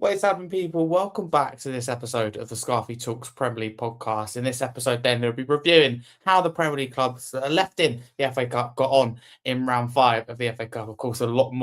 What is happening, people? Welcome back to this episode of the Scarfey Talks Premier League podcast. In this episode, then, we'll be reviewing how the Premier League clubs that are left in the FA Cup got on in round 5 of the FA Cup. Of course, a lot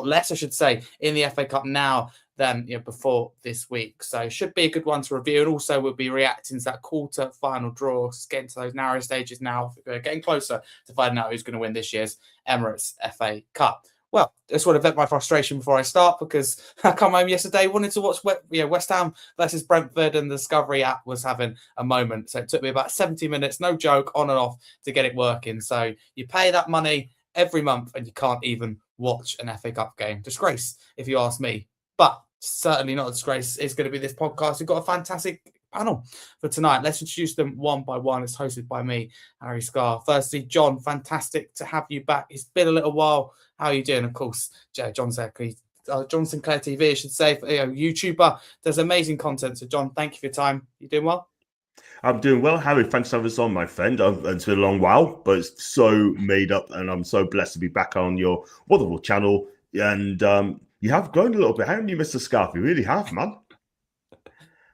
less, I should say, in the FA Cup now than before this week. So it should be a good one to review. And also, we'll be reacting to that quarter-final draw, getting to those narrow stages now. We're getting closer to finding out who's going to win this year's Emirates FA Cup. Well, I just want to vent my frustration before I start because I come home yesterday, wanted to watch West Ham versus Brentford, and the Discovery app was having a moment. So it took me about 70 minutes, no joke, on and off to get it working. So you pay that money every month and you can't even watch an FA Cup game. Disgrace, if you ask me. But certainly not a disgrace. It's going to be this podcast. We've got a fantastic panel for tonight. Let's introduce them one by one. It's hosted by me, Harry Scarfe. Firstly, John, fantastic to have you back. It's been a little while. How are you doing? Of course, John Sinclair TV, I should say, YouTuber, does amazing content. So, John, thank you for your time. You doing well? I'm doing well, Harry. Thanks for having us on, my friend. It's been a long while, but it's so made up, and I'm so blessed to be back on your wonderful channel. And you have grown a little bit, haven't you, Mr. Scarfe? You really have, man.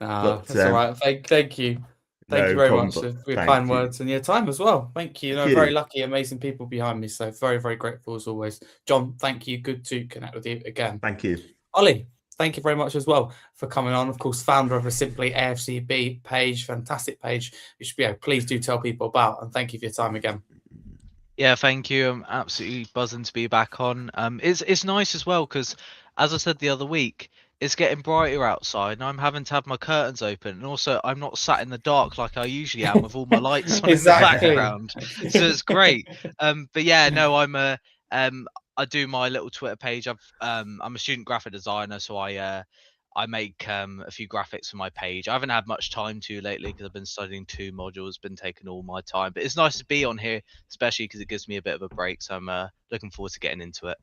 That's all right. Thank you. Thank you very much for your kind words and your time as well. Thank you. Very lucky, amazing people behind me. So very, very grateful as always. John, thank you. Good to connect with you again. Thank you. Ollie, thank you very much as well for coming on. Of course, founder of the Simply AFCB page, fantastic page. You should be please do tell people about, and thank you for your time again. Yeah, thank you. I'm absolutely buzzing to be back on. It's nice as well because, as I said the other week, it's getting brighter outside and I'm having to have my curtains open, and also I'm not sat in the dark like I usually am with all my lights on in the background. So it's great. But yeah, no, I do my little Twitter page. I'm a student graphic designer, so I make a few graphics for my page. I haven't had much time to lately because I've been studying 2 modules, been taking all my time. But it's nice to be on here, especially because it gives me a bit of a break. So I'm looking forward to getting into it.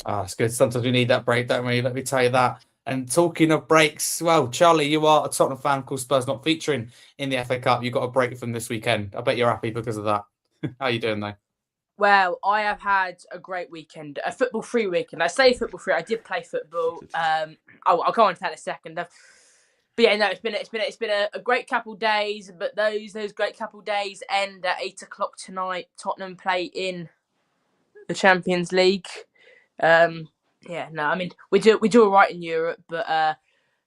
It's good. Sometimes we need that break, don't we? Let me tell you that. And talking of breaks, well, Charlie, you are a Tottenham fan. Of course, Spurs not featuring in the FA Cup. You got a break from this weekend. I bet you're happy because of that. How are you doing, though? Well, I have had a great weekend, a football-free weekend. I say football-free. I did play football. I'll go on to that in a second. But yeah, no, it's been a great couple of days. But those great couple of days end at 8:00 tonight. Tottenham play in the Champions League. Yeah, no, I mean we do all right in Europe, but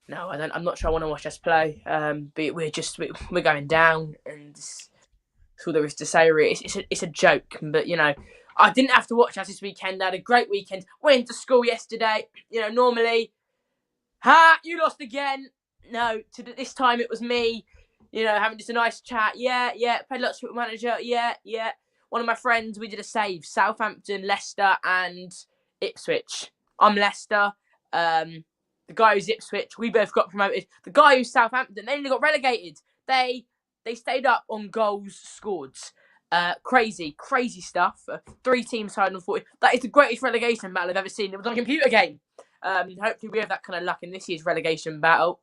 no, I'm not sure I want to watch us play. But we're going down, and that's all there is to say. Really, it's a joke. But I didn't have to watch us this weekend. I had a great weekend. Went to school yesterday. Normally, you lost again. No, this time it was me. Having just a nice chat. Yeah. Played lots of Football Manager. Yeah. One of my friends, we did a save. Southampton, Leicester, and Ipswich. I'm Leicester. The guy who's Ipswich, we both got promoted. The guy who's Southampton, they only got relegated. They stayed up on goals scored. Crazy stuff. 3 teams tied on 40. That is the greatest relegation battle I've ever seen. It was on a computer game. Hopefully we have that kind of luck in this year's relegation battle.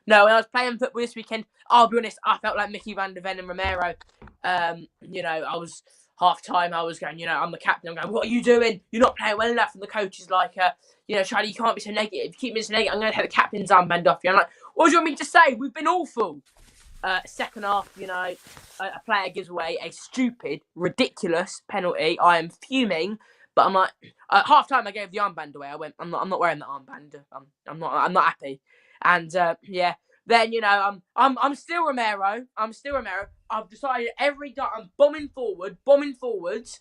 No, when I was playing football this weekend, I'll be honest, I felt like Mickey van der Ven and Romero. I was half-time, I was going, I'm the captain. I'm going, what are you doing? You're not playing well enough. And the coach is like, Charlie, you can't be so negative. If you keep being so negative, I'm going to take the captain's armband off you. I'm like, what do you want me to say? We've been awful. Second half, a player gives away a stupid, ridiculous penalty. I am fuming, but I'm like, half-time I gave the armband away. I went, I'm not wearing the armband. I'm not happy. And then I'm still Romero. I've decided every time I'm bombing forwards.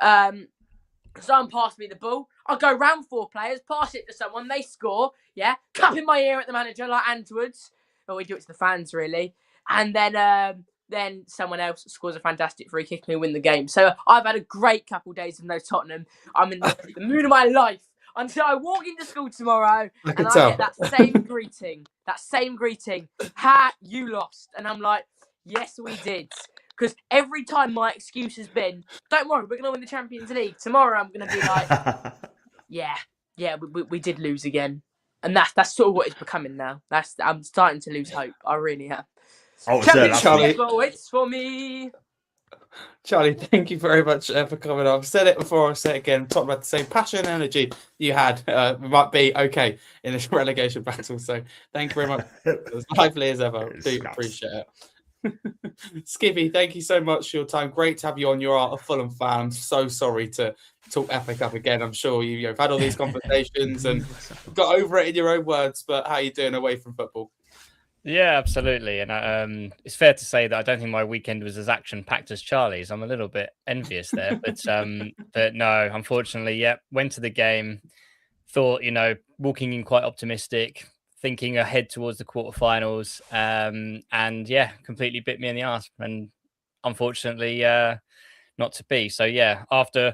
Someone pass me the ball. I'll go round 4 players, pass it to someone, they score. Yeah, clap in my ear at the manager like Antwoods. Or we do it to the fans really. And then someone else scores a fantastic free kick and we win the game. So I've had a great couple of days of no Tottenham. I'm in the mood of my life. Until I walk into school tomorrow and I get that same greeting. You lost. And I'm like, yes, we did. Because every time my excuse has been, don't worry, we're going to win the Champions League. Tomorrow I'm going to be like, yeah, we did lose again. And that's sort of what it's becoming now. I'm starting to lose hope. I really am. Oh, Champions League, it's for me. Charlie, thank you very much for coming on. I've said it before, I'll say it again. Talking about the same passion and energy you had, we might be okay in this relegation battle. So thank you very much. As lively as ever. Do appreciate it. Skibby, thank you so much for your time. Great to have you on. You're a Fulham fan. I'm so sorry to talk FA Cup again. I'm sure you've had all these conversations and got over it in your own words. But how are you doing away from football? Yeah, absolutely. And it's fair to say that I don't think my weekend was as action-packed as Charlie's. I'm a little bit envious there. But no, unfortunately, went to the game, thought, walking in quite optimistic, thinking ahead towards the quarterfinals. And completely bit me in the arse. And unfortunately, not to be. So yeah, after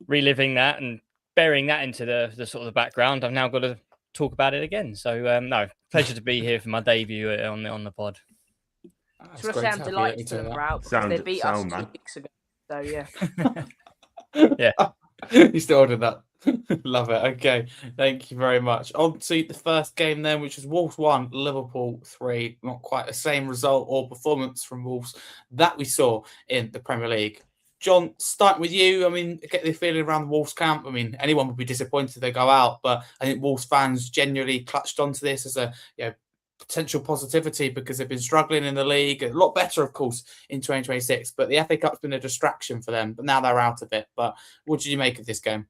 reliving that and burying that into the sort of the background, I've now got to talk about it again. So no, pleasure to be here for my debut on the pod. I'm delighted to them out because they beat us 2 weeks ago. So yeah. Yeah. You started that. Love it. Okay. Thank you very much. On to the first game then, which was Wolves 1, Liverpool 3. Not quite the same result or performance from Wolves that we saw in the Premier League. John, starting with you. I mean, get the feeling around the Wolves camp. I mean, anyone would be disappointed if they go out, but I think Wolves fans genuinely clutched onto this as a potential positivity because they've been struggling in the league. A lot better, of course, in 2026, but the FA Cup's been a distraction for them, but now they're out of it. But what did you make of this game?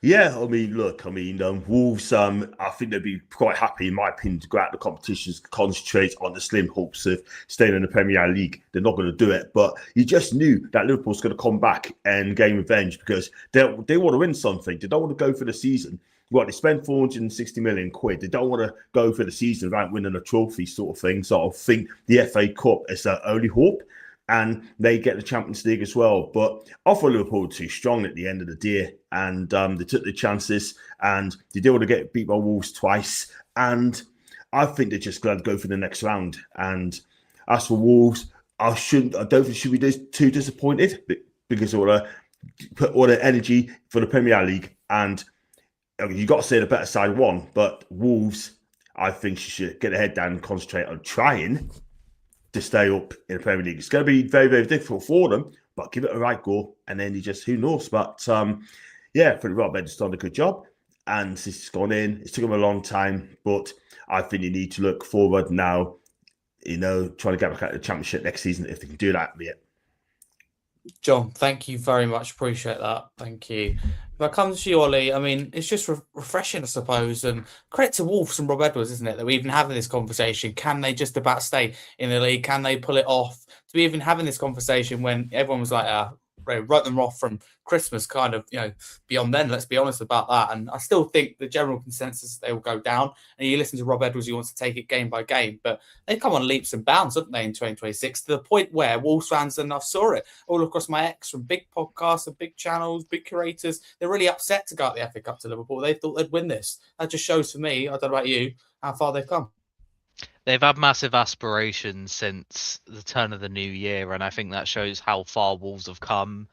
Yeah, Wolves, I think they'd be quite happy, in my opinion, to go out the competitions, concentrate on the slim hopes of staying in the Premier League. They're not going to do it, but you just knew that Liverpool's going to come back and gain revenge because they want to win something. They don't want to go for the season. They spent 460 million quid. They don't want to go for the season without winning a trophy sort of thing. So I think the FA Cup is their only hope. And they get the Champions League as well. But I thought Liverpool were too strong at the end of the day. And they took the chances. And they did want to get beat by Wolves twice. And I think they're just glad to go for the next round. And as for Wolves, I don't think should be too disappointed because they want to put all the energy for the Premier League. And you got to say the better side won. But Wolves, I think she should get her head down and concentrate on trying to stay up in the Premier League. It's going to be very, very difficult for them, but give it a right go, and then who knows? But for the Rob, they've just done a good job, and this has gone in. It took them a long time, but I think you need to look forward now. Trying to get back at the Championship next season if they can do that. Yeah. John, thank you very much. Appreciate that. Thank you. If I come to you, Ollie, I mean, it's just refreshing, I suppose. And credit to Wolves and Rob Edwards, isn't it, that we're even having this conversation. Can they just about stay in the league? Can they pull it off? To be even having this conversation when everyone was like, wrote them off from Christmas, kind of, beyond then, let's be honest about that. And I still think the general consensus is they will go down. And you listen to Rob Edwards, he wants to take it game by game. But they come on leaps and bounds, haven't they, in 2026, to the point where Wolves fans, and I saw it all across my ex from big podcasts and big channels, big curators, they're really upset to go out the FA Cup to Liverpool. They thought they'd win this. That just shows for me, I don't know about you, how far they've come. They've had massive aspirations since the turn of the new year, and I think that shows how far Wolves have come,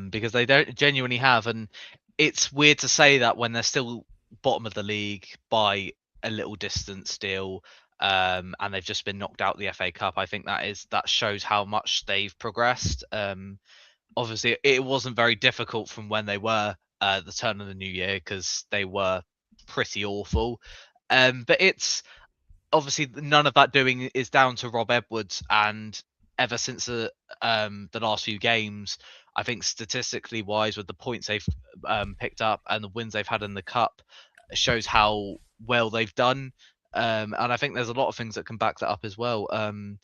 because they don't genuinely have. And it's weird to say that when they're still bottom of the league by a little distance still, and they've just been knocked out the FA Cup. I think that shows how much they've progressed. Obviously, it wasn't very difficult from when they were the turn of the new year because they were pretty awful. But it's obviously none of that doing is down to Rob Edwards, and ever since the last few games, I think statistically wise, with the points they've picked up and the wins they've had in the cup, shows how well they've done. And I think there's a lot of things that can back that up as well. And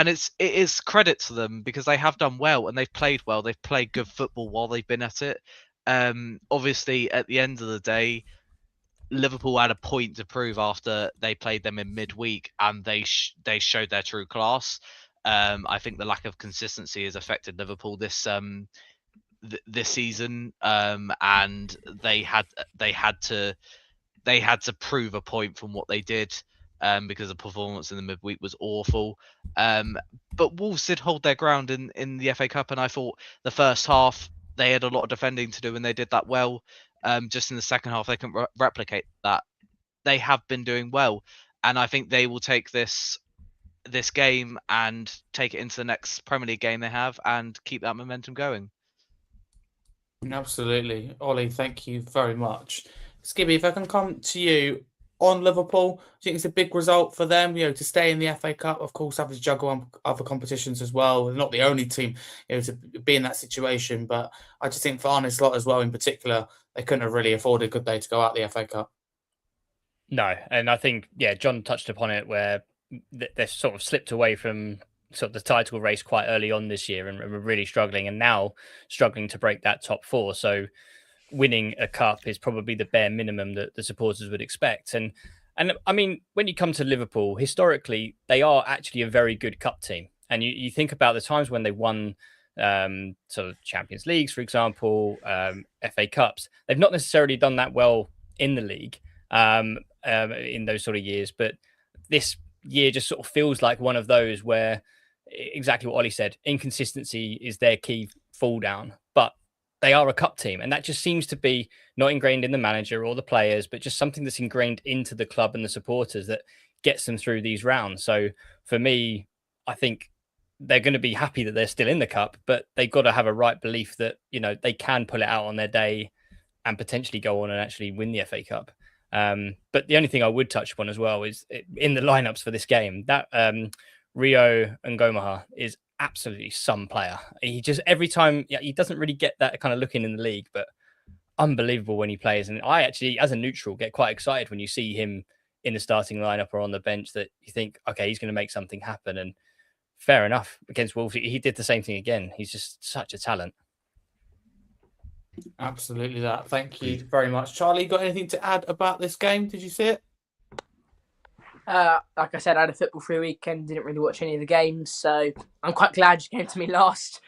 it is credit to them because they have done well and they've played well. They've played good football while they've been at it. Obviously, at the end of the day, Liverpool had a point to prove after they played them in midweek, and they showed their true class. I think the lack of consistency has affected Liverpool this season, and they had to prove a point from what they did, because the performance in the midweek was awful. But Wolves did hold their ground in the FA Cup, and I thought the first half they had a lot of defending to do, and they did that well. Just in the second half, they can replicate that. They have been doing well, and I think they will take this this game and take it into the next Premier League game they have and keep that momentum going. Absolutely. Ollie, thank you very much. Skibby, if I can come to you on Liverpool, I think it's a big result for them, to stay in the FA Cup, of course, having to juggle on other competitions as well. They're not the only team, to be in that situation, but I just think for Arne Slot as well, in particular, they couldn't have really afforded, could they, to go out the FA Cup? No, and I think, John touched upon it where they've sort of slipped away from sort of the title race quite early on this year and were really struggling, and now struggling to break that top four. So winning a cup is probably the bare minimum that the supporters would expect. And I mean, when you come to Liverpool, historically, they are actually a very good cup team. And you think about the times when they won sort of Champions Leagues, for example, FA Cups. They've not necessarily done that well in the league in those sort of years, but this year just sort of feels like one of those where exactly what Ollie said, inconsistency is their key fall down, but they are a cup team, and that just seems to be not ingrained in the manager or the players, but just something that's ingrained into the club and the supporters that gets them through these rounds. So for me, I think they're going to be happy that they're still in the cup, but they've got to have a right belief that, they can pull it out on their day and potentially go on and actually win the FA Cup. But the only thing I would touch upon as well is in the lineups for this game, that Rio Ngomaha is absolutely some player. He just, every time, he doesn't really get that kind of look in the league, but unbelievable when he plays. And I actually, as a neutral, get quite excited when you see him in the starting lineup or on the bench, that you think, okay, he's going to make something happen. And fair enough, against Wolves, he did the same thing again. He's just such a talent. Absolutely that. Thank you very much. Charlie, got anything to add about this game? Did you see it? Like I said, I had a football-free weekend, didn't really watch any of the games, so I'm quite glad you came to me last.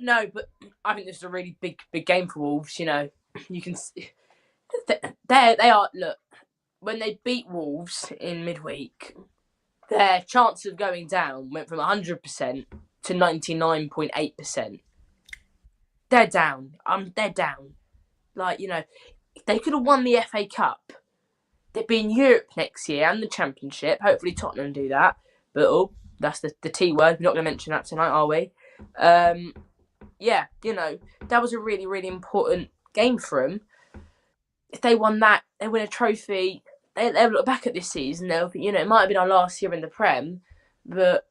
No, but I think this is a really big game for Wolves. You can see they are. Look, when they beat Wolves in midweek, their chance of going down went from 100% to 99.8%. They're down. They're down. They could have won the FA Cup. They'd be in Europe next year and the Championship. Hopefully Tottenham do that. But, that's the T word. We're not going to mention that tonight, are we? That was a really, really important game for them. If they won that, they win a trophy. They'll look back at this season. They'll think, it might have been our last year in the Prem, but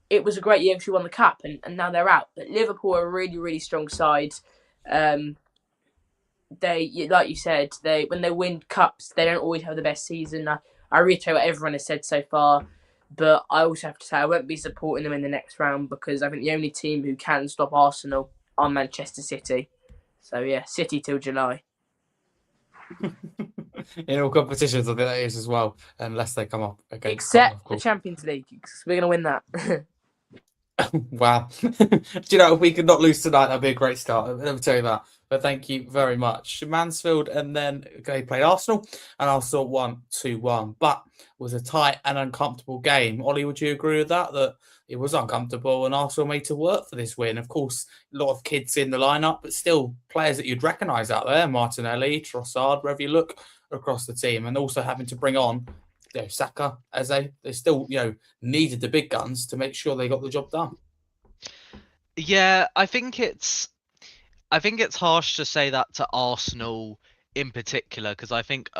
it was a great year because we won the Cup, and now they're out. But Liverpool are a really, really strong side. They, like you said, when they win cups, they don't always have the best season. I reiterate what everyone has said so far, but I also have to say I won't be supporting them in the next round because I think the only team who can stop Arsenal are Manchester City. So yeah, City till July. In all competitions, I think that is as well, unless they come up against Except the Champions League, because we're going to win that. Wow. Do you know, if we could not lose tonight, that'd be a great start. Let me tell you that. But thank you very much. Mansfield, and then they played Arsenal, and Arsenal won 2-1. But it was a tight and uncomfortable game. Ollie, would you agree with that? That it was uncomfortable and Arsenal made to work for this win? Of course, a lot of kids in the lineup, but still players that you'd recognise out there. Martinelli, Trossard, wherever you look across the team. And also having to bring on Saka, as they still, needed the big guns to make sure they got the job done. Yeah, I think it's harsh to say that to Arsenal in particular, because I think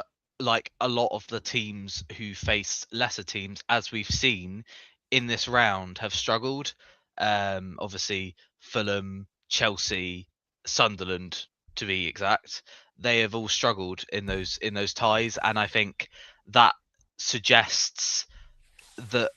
like a lot of the teams who face lesser teams, as we've seen in this round, have struggled. Obviously, Fulham, Chelsea, Sunderland, to be exact, they have all struggled in those ties, and I think that suggests that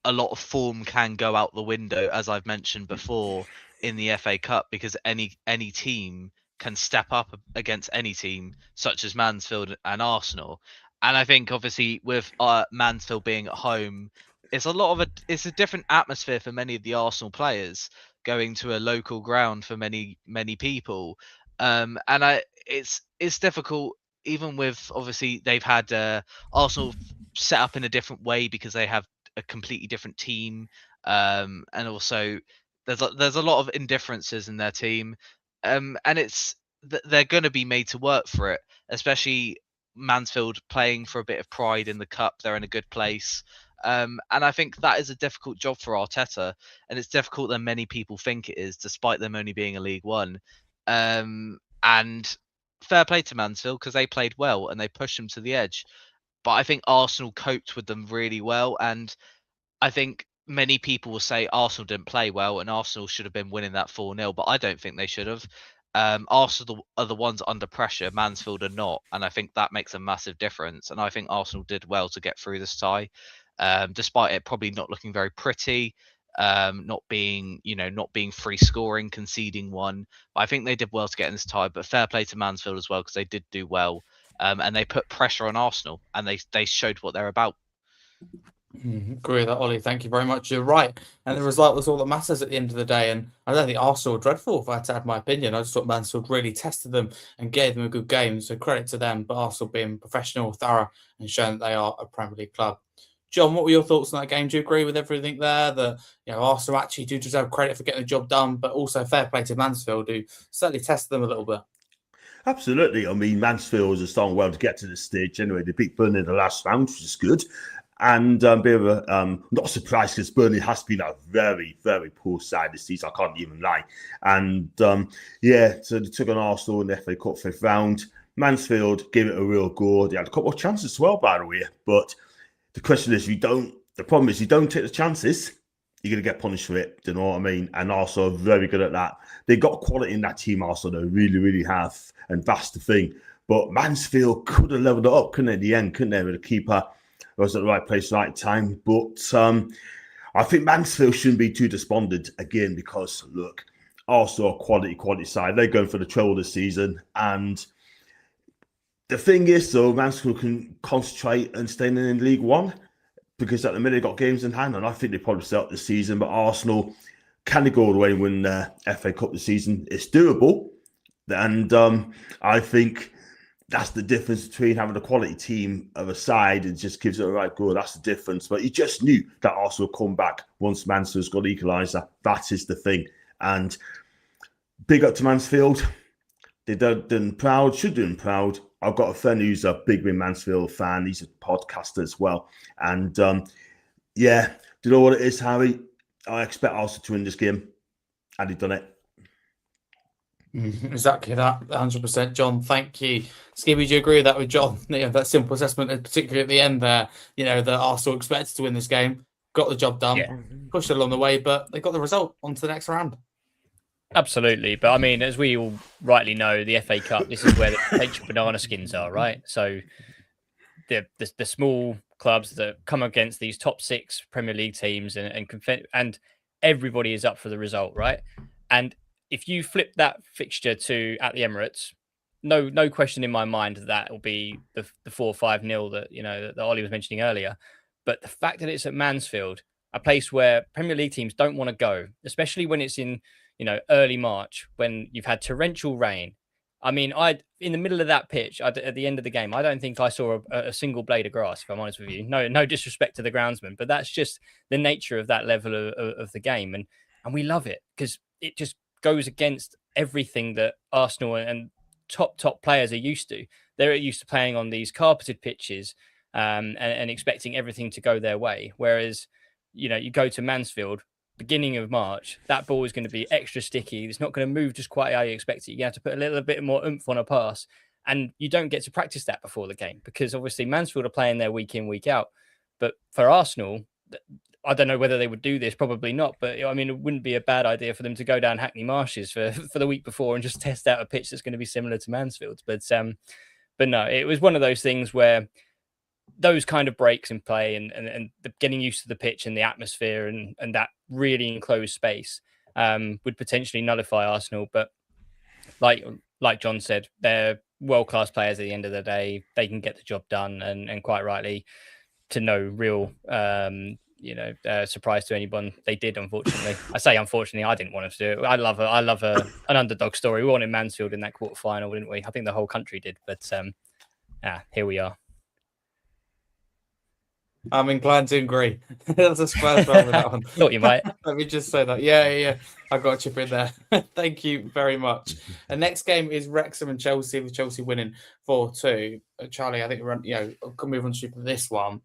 a lot of form can go out the window, as I've mentioned before, in the FA Cup, because any team can step up against any team, such as Mansfield and Arsenal. And I think obviously with Mansfield being at home, it's a different atmosphere for many of the Arsenal players going to a local ground for many people. It's difficult, even with obviously they've had Arsenal set up in a different way because they have a completely different team, and also there's a lot of indifferences in their team, and they're going to be made to work for it, especially Mansfield playing for a bit of pride in the cup. They're in a good place, And I think that is a difficult job for Arteta, and it's difficult than many people think it is, despite them only being a League One. And fair play to Mansfield because they played well and they pushed them to the edge. But I think Arsenal coped with them really well, and I think many people will say Arsenal didn't play well and Arsenal should have been winning that 4-0, but I don't think they should have. Arsenal are the ones under pressure, Mansfield are not, and I think that makes a massive difference. And I think Arsenal did well to get through this tie, despite it probably not looking very pretty, not being free scoring, conceding one. But I think they did well to get in this tie. But fair play to Mansfield as well because they did do well, and they put pressure on Arsenal and they showed what they're about. Agree with that, Ollie. Thank you very much. You're right. And the result was all that matters at the end of the day. And I don't think Arsenal were dreadful, if I had to add my opinion. I just thought Mansfield really tested them and gave them a good game. So credit to them. But Arsenal being professional, thorough, and showing that they are a Premier League club. John, what were your thoughts on that game? Do you agree with everything there? That Arsenal actually do deserve credit for getting the job done, but also fair play to Mansfield, who certainly tested them a little bit. Absolutely. I mean, Mansfield has done well to get to this stage. Anyway, they beat Burnley in the last round, which is good. And a bit of a, not surprised because Burnley has been a very, very poor side this season. I can't even lie. And so they took on Arsenal in the FA Cup 5th round. Mansfield gave it a real go. They had a couple of chances as well, by the way. But the question is, the problem is you don't take the chances, you're going to get punished for it. Do you know what I mean? And Arsenal are very good at that. They got quality in that team, Arsenal. They really, really have. And that's the thing. But Mansfield could have leveled it up, couldn't they, at the end, couldn't they, with the keeper? Was at the right place, right time. But I think Mansfield shouldn't be too despondent again because, look, Arsenal are quality side. They're going for the treble this season. And the thing is, though, Mansfield can concentrate and stay in League One because at the minute they've got games in hand. And I think they probably set up this season. But Arsenal, can they go all the way and win the FA Cup this season? It's doable. And I think that's the difference between having a quality team of a side and just gives it a right go. That's the difference. But you just knew that Arsenal would come back once Mansfield's got equaliser. That is the thing. And big up to Mansfield. They done proud, should do them proud. I've got a friend who's a big Mansfield fan. He's a podcaster as well. And do you know what it is, Harry? I expect Arsenal to win this game. And he's done it. Exactly that, 100%. John, thank you. Skibby, do you agree with that with John? That simple assessment, particularly at the end there, that Arsenal expected to win this game, got the job done, pushed it along the way, but they got the result on to the next round. Absolutely. But I mean, as we all rightly know, the FA Cup, this is where the potential banana skins are, right? So the small clubs that come against these top 6 Premier League teams and everybody is up for the result, right? And if you flip that fixture to at the Emirates, no question in my mind that will be the 4-5-0 that Ollie was mentioning earlier. But the fact that it's at Mansfield, a place where Premier League teams don't want to go, especially when it's in early March when you've had torrential rain. I mean, in the middle of that pitch at the end of the game, I don't think I saw a single blade of grass. If I'm honest with you, no disrespect to the groundsman, but that's just the nature of that level of the game, and we love it because it just goes against everything that Arsenal and top players are used to. They're used to playing on these carpeted pitches and expecting everything to go their way. Whereas, you go to Mansfield, beginning of March, that ball is going to be extra sticky. It's not going to move just quite how you expect it. You have to put a little bit more oomph on a pass. And you don't get to practice that before the game because obviously Mansfield are playing there week in, week out. But for Arsenal, I don't know whether they would do this, probably not. But I mean, it wouldn't be a bad idea for them to go down Hackney Marshes for the week before and just test out a pitch that's going to be similar to Mansfield's. But no, it was one of those things where those kind of breaks in play and getting used to the pitch and the atmosphere and that really enclosed space would potentially nullify Arsenal. But like John said, they're world-class players at the end of the day. They can get the job done and quite rightly, to no real surprise to anyone, they did. Unfortunately, I say unfortunately, I didn't want them to do it. I love an underdog story. We wanted Mansfield in that quarter-final, didn't we? I think the whole country did. But here we are. I'm inclined to agree. That's a Spurs fan with that one. Thought you might. Let me just say that. Yeah. I got a chip in there. Thank you very much. The next game is Wrexham and Chelsea, with Chelsea winning 4-2. Charlie, I think can move on to this one.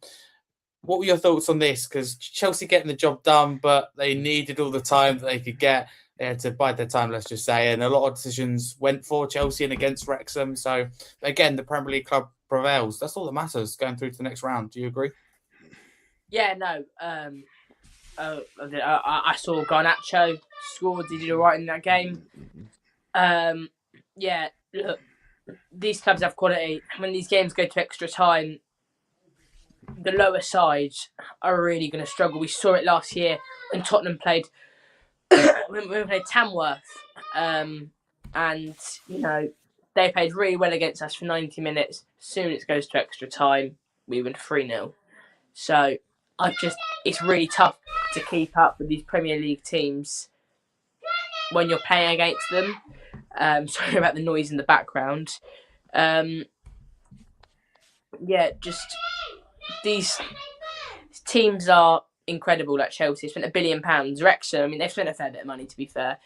what were your thoughts on this? Because Chelsea getting the job done, but they needed all the time that they could get. They had to bide their time, let's just say, and a lot of decisions went for Chelsea and against Wrexham. So again, the Premier League club prevails. That's all that matters going through to the next round. Do you agree? Yeah, no. I saw Garnacho scored. He did all right in that game. Yeah, look, these clubs have quality. When these games go to extra time, the lower sides are really going to struggle. We saw it last year when Tottenham played when we played Tamworth, and they played really well against us for 90 minutes. As soon as it goes to extra time, we win 3-0. So it's really tough to keep up with these Premier League teams when you're playing against them. Sorry about the noise in the background. These teams are incredible. Like Chelsea spent £1 billion. Wrexham, I mean, they've spent a fair bit of money, to be fair.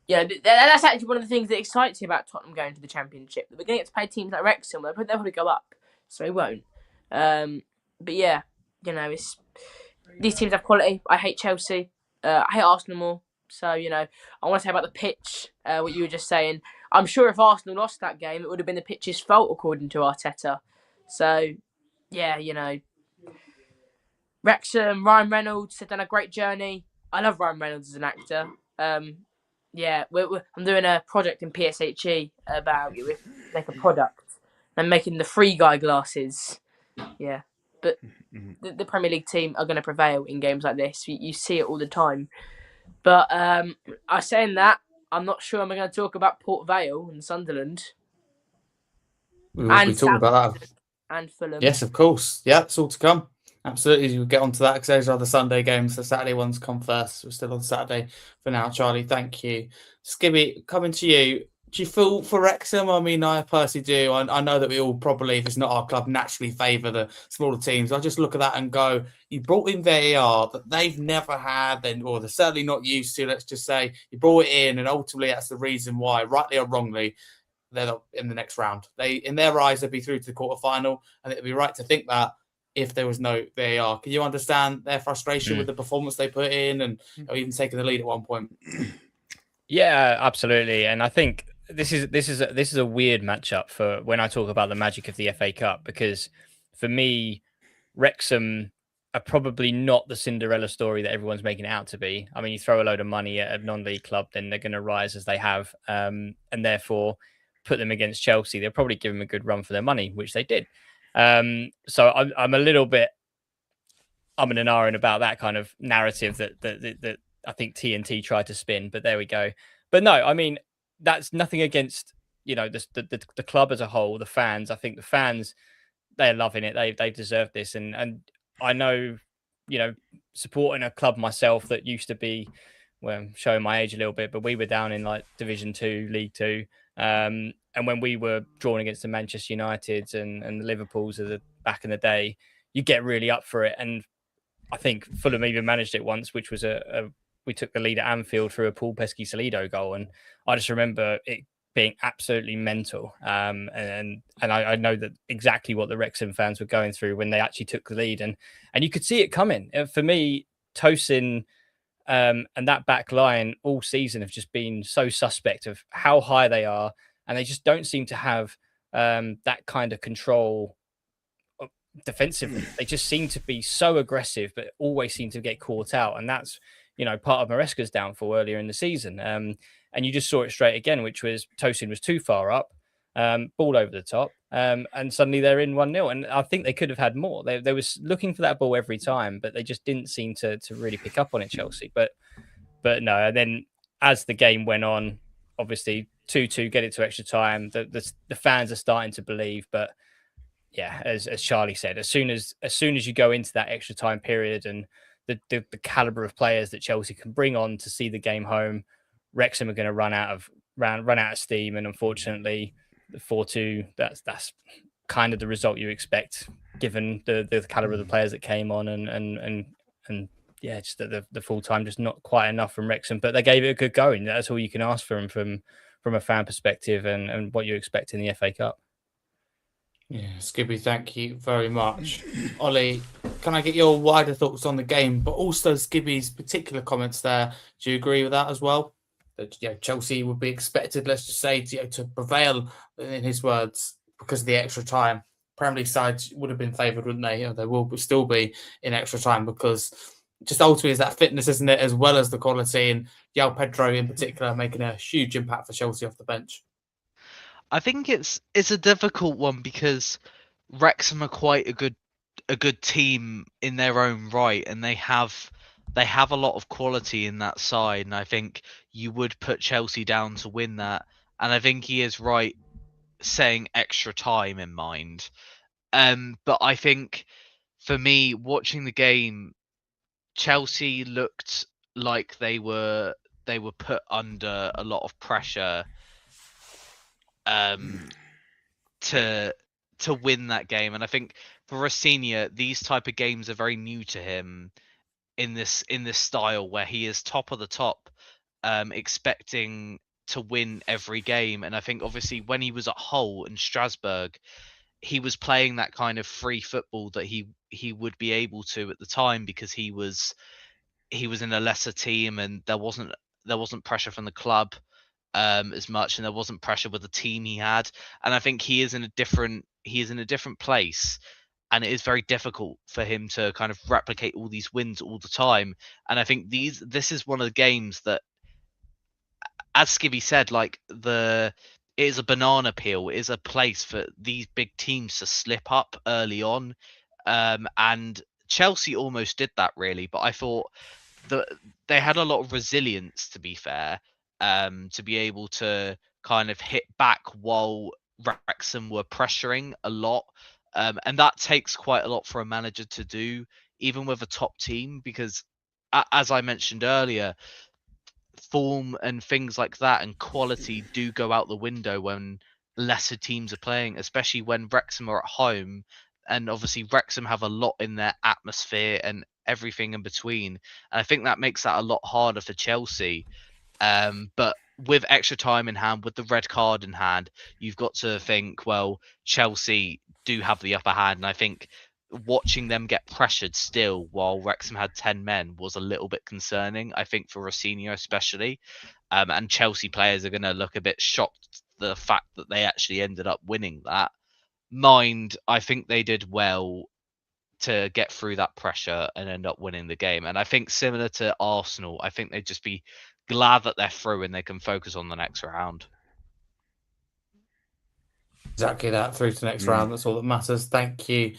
Yeah, that's actually one of the things that excites me about Tottenham going to the Championship. We're going to get to play teams like Wrexham. They'll probably go up, so we won't. But yeah, these teams have quality. I hate Chelsea. I hate Arsenal more. So, I want to say about the pitch, what you were just saying. I'm sure if Arsenal lost that game, it would have been the pitch's fault, according to Arteta. So, yeah, Wrexham, Ryan Reynolds have done a great journey. I love Ryan Reynolds as an actor. I'm doing a project in PSHE about like a product. I'm making the free guy glasses. Yeah, but the Premier League team are going to prevail in games like this. You see it all the time. But I saying that, I'm not sure I'm going to talk about Port Vale and Sunderland. We will be talking about that. And Fulham. Yes, of course. Yeah, it's all to come. Absolutely. We'll get onto that because those are the Sunday games. The Saturday ones come first. We're still on Saturday for now, Charlie. Thank you. Skibby, coming to you. Do you feel for Wrexham? I mean, I personally do. I know that we all probably, if it's not our club, naturally favour the smaller teams. I just look at that and go, you brought in VAR that they've never had, or they're certainly not used to, let's just say. You brought it in, and ultimately that's the reason why, rightly or wrongly, they're not in the next round. They, in their eyes, they'd be through to the quarter-final, and it'd be right to think that if there was no VAR. Can you understand their frustration with the performance they put in and even taking the lead at one point? Yeah, absolutely. And I think this is a weird matchup for when I talk about the magic of the FA Cup, because for me, Wrexham are probably not the Cinderella story that everyone's making it out to be. I mean, you throw a load of money at a non-league club, then they're going to rise as they have, and therefore put them against Chelsea. They'll probably give them a good run for their money, which they did. So I'm a little bit in an iron about that kind of narrative that I think TNT tried to spin, but there we go. But no, I mean, that's nothing against, the club as a whole, the fans. I think the fans, they're loving it. They deserve this. And I know, supporting a club myself that used to be, well, I'm showing my age a little bit, but we were down in like Division 2, League 2. And when we were drawn against the Manchester Uniteds and the Liverpools of the back in the day, you get really up for it. And I think Fulham even managed it once, which was we took the lead at Anfield through a Paul Pesky-Salido goal. And I just remember it being absolutely mental. And I know that exactly what the Wrexham fans were going through when they actually took the lead. And you could see it coming. For me, Tosin and that back line all season have just been so suspect of how high they are. And they just don't seem to have that kind of control defensively. They just seem to be so aggressive, but always seem to get caught out. And that's, part of Maresca's downfall earlier in the season. And you just saw it straight again, which was Tosin was too far up, ball over the top, and suddenly they're in 1-0. And I think they could have had more. They was looking for that ball every time, but they just didn't seem to really pick up on it, Chelsea. But no, and then as the game went on, obviously 2-2, get it to extra time. The fans are starting to believe, but yeah, as Charlie said, as soon as you go into that extra time period and the caliber of players that Chelsea can bring on to see the game home, Wrexham are going to run out of steam, and unfortunately, the 4-2. That's kind of the result you expect, given the caliber of the players that came on, and yeah, just the full time just not quite enough from Wrexham, but they gave it a good go, and that's all you can ask from a fan perspective, and what you expect in the FA Cup. Yeah, Skibby, thank you very much. Ollie, can I get your wider thoughts on the game, but also Skibby's particular comments there? Do you agree with that as well? That Chelsea would be expected, let's just say, to prevail, in his words, because of the extra time. Premier League sides would have been favoured, wouldn't they? They will still be in extra time because just ultimately is that fitness, isn't it, as well as the quality, and João Pedro in particular making a huge impact for Chelsea off the bench. I think it's a difficult one because Wrexham are quite a good team in their own right, and they have a lot of quality in that side, and I think you would put Chelsea down to win that. And I think he is right saying extra time in mind. But I think for me, watching the game, Chelsea looked like they were put under a lot of pressure to win that game. And I think for Rossini, these type of games are very new to him in this style where he is top of the top, expecting to win every game. And I think obviously when he was at Hull and Strasbourg, he was playing that kind of free football that he would be able to at the time because he was in a lesser team and there wasn't pressure from the club as much, and there wasn't pressure with the team he had. And I think he is in a different place, and it is very difficult for him to kind of replicate all these wins all the time. And I think this is one of the games that, as Skibby said, like it is a banana peel. It is a place for these big teams to slip up early on, and Chelsea almost did that really. But I thought that they had a lot of resilience, to be fair, to be able to kind of hit back while Wrexham were pressuring a lot. And that takes quite a lot for a manager to do, even with a top team, because as I mentioned earlier, form and things like that and quality do go out the window when lesser teams are playing, especially when Wrexham are at home. And obviously Wrexham have a lot in their atmosphere and everything in between. And I think that makes that a lot harder for Chelsea. But with extra time in hand, with the red card in hand, you've got to think, well, Chelsea do have the upper hand. And I think watching them get pressured still while Wrexham had 10 men was a little bit concerning, I think, for Rossini especially. And Chelsea players are going to look a bit shocked the fact that they actually ended up winning that. I think they did well to get through that pressure and end up winning the game. And I think similar to Arsenal, I think they'd just be glad that they're through and they can focus on the next round. Exactly that, through to the next round. That's all that matters. Thank you.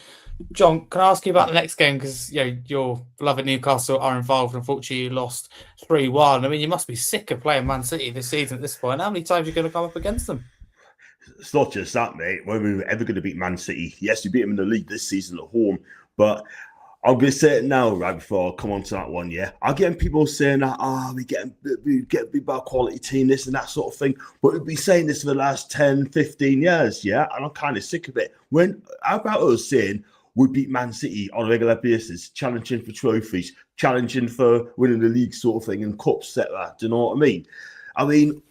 John, can I ask you about the next game? Because your beloved Newcastle are involved. Unfortunately, you lost 3-1. I mean, you must be sick of playing Man City this season at this point. How many times are you going to come up against them? It's not just that, mate. When we were ever going to beat Man City, yes, we beat them in the league this season at home, but I'm going to say it now, right before I come on to that one, yeah? I'm getting people saying that, we get beat by a quality team, this and that sort of thing. But we've been saying this for the last 10, 15 years, yeah? And I'm kind of sick of it. How about us saying we beat Man City on a regular basis, challenging for trophies, challenging for winning the league sort of thing, and cups, set that, do you know what I mean? I mean,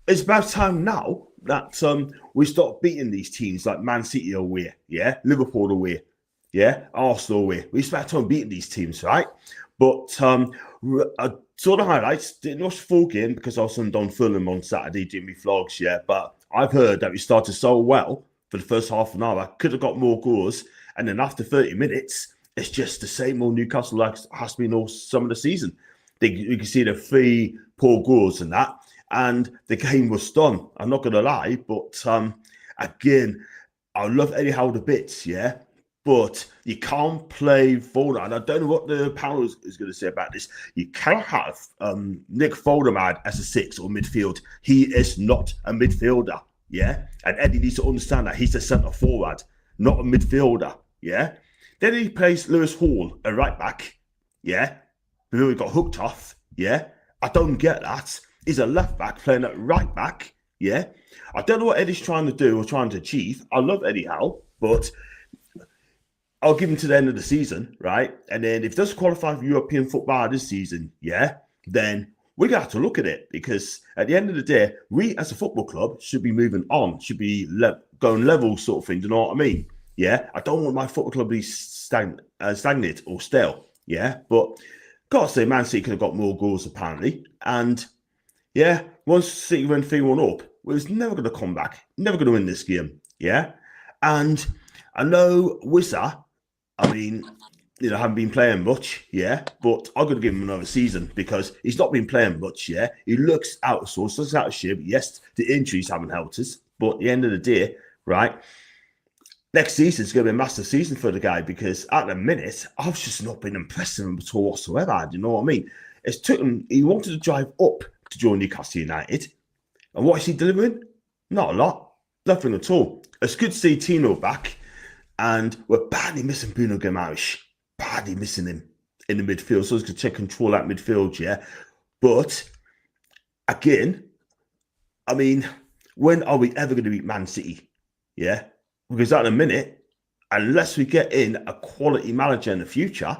it's about time now that we start beating these teams like Man City away, yeah? Liverpool away. Yeah, Arsenal away. We expect on beating these teams, right? But I saw the highlights. Didn't watch the full game because I was on Fulham on Saturday doing me vlogs, yeah. But I've heard that we started so well for the first half an hour. Could have got more goals. And then after 30 minutes, it's just the same old Newcastle like has been all some of the season. You can see the 3 poor goals and that. And the game was done. I'm not going to lie. But again, I love Eddie Howe a bit, yeah. But you can't play Foden. And I don't know what the panel is going to say about this. You cannot have Nick Foden as a 6 or midfield. He is not a midfielder, yeah? And Eddie needs to understand that he's a centre forward, not a midfielder, yeah? Then he plays Lewis Hall, a right back, yeah? But then we got hooked off, yeah? I don't get that. He's a left back playing at right back, yeah? I don't know what Eddie's trying to do or trying to achieve. I love Eddie Howe, but I'll give him to the end of the season, right? And then if he doesn't qualify for European football this season, yeah, then we're going to have to look at it, because at the end of the day, we as a football club should be moving on, should be going level sort of thing, do you know what I mean? Yeah, I don't want my football club to be stagnant or stale. Yeah, but gotta say, Man City could have got more goals apparently. And yeah, once City went 3-1 up, we was never going to come back, never going to win this game. Yeah, and I know Wissa, I mean, haven't been playing much, yeah, but I'm going to give him another season because he's not been playing much, yeah. He looks out of sorts, looks out of shape. Yes, the injuries haven't helped us, but at the end of the day, right, next season is going to be a massive season for the guy because at the minute, I've just not been impressed with him at all whatsoever. Do you know what I mean? It's took him, he wanted to drive up to join Newcastle United. And what is he delivering? Not a lot. Nothing at all. It's good to see Tino back. And we're badly missing Bruno Guimaraes. Badly missing him in the midfield. So he's going to take control that midfield, yeah. But, again, I mean, when are we ever going to beat Man City? Yeah. Because at the minute, unless we get in a quality manager in the future,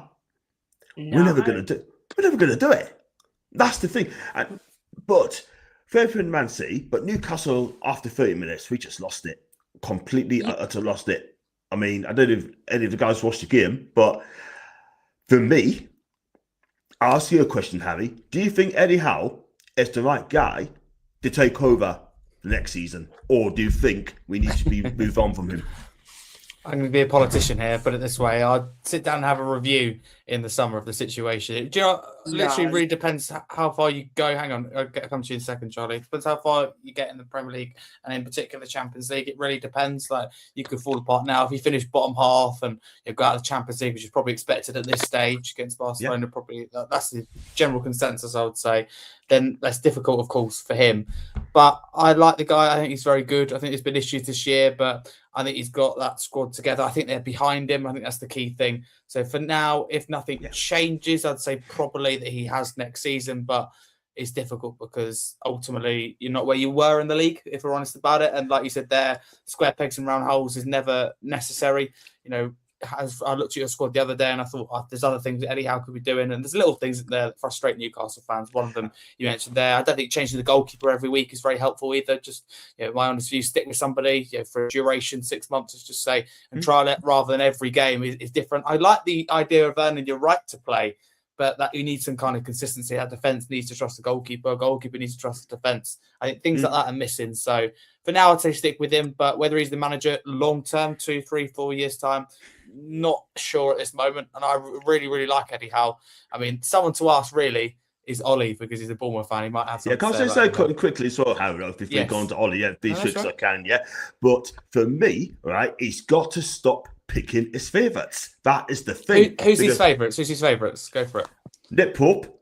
we're never going to do it. That's the thing. But fair play to Man City, but Newcastle after 30 minutes, we just lost it completely. Utterly lost it. I mean, I don't know if any of the guys watched the game, but for me, I'll ask you a question, Harry. Do you think Eddie Howe is the right guy to take over the next season, or do you think we need to move on from him? I'm going to be a politician here, put it this way. I'd sit down and have a review in the summer of the situation. Do you know, literally really depends how far you go. Hang on, I'll come to you in a second, Charlie. It depends how far you get in the Premier League and in particular the Champions League. It really depends. Like, you could fall apart now. If you finish bottom half and you go out of the Champions League, which is probably expected at this stage against Barcelona, probably that's the general consensus, I would say. Then that's difficult, of course, for him. But I like the guy. I think he's very good. I think there's been issues this year, but I think he's got that squad together. I think they're behind him. I think that's the key thing. So for now, if nothing changes, I'd say probably that he has next season, but it's difficult because ultimately you're not where you were in the league, if we're honest about it. And like you said there, square pegs and round holes is never necessary. I looked at your squad the other day and I thought, there's other things that Eddie Howe could be doing. And there's little things there that frustrate Newcastle fans. One of them you mentioned there. I don't think changing the goalkeeper every week is very helpful either. Just, my honest view, stick with somebody for a duration, 6 months, let's just say, and trial it rather than every game is different. I like the idea of earning your right to play, but that you need some kind of consistency. That defence needs to trust the goalkeeper. A goalkeeper needs to trust the defence. I think things like that are missing. So for now, I'd say stick with him. But whether he's the manager long term, 2, 3, 4 years time, not sure at this moment. And I really, really like Eddie Howe. I mean, someone to ask really is Ollie because he's a Bournemouth fan. He might have something. Can I say quickly as well, Harry, before we go on to Ollie? Yeah, be sure I can. Yeah, but for me, right, he's got to stop picking his favourites. That is the thing. Who's his favourites? Who's his favourites? Go for it. Nick Pope.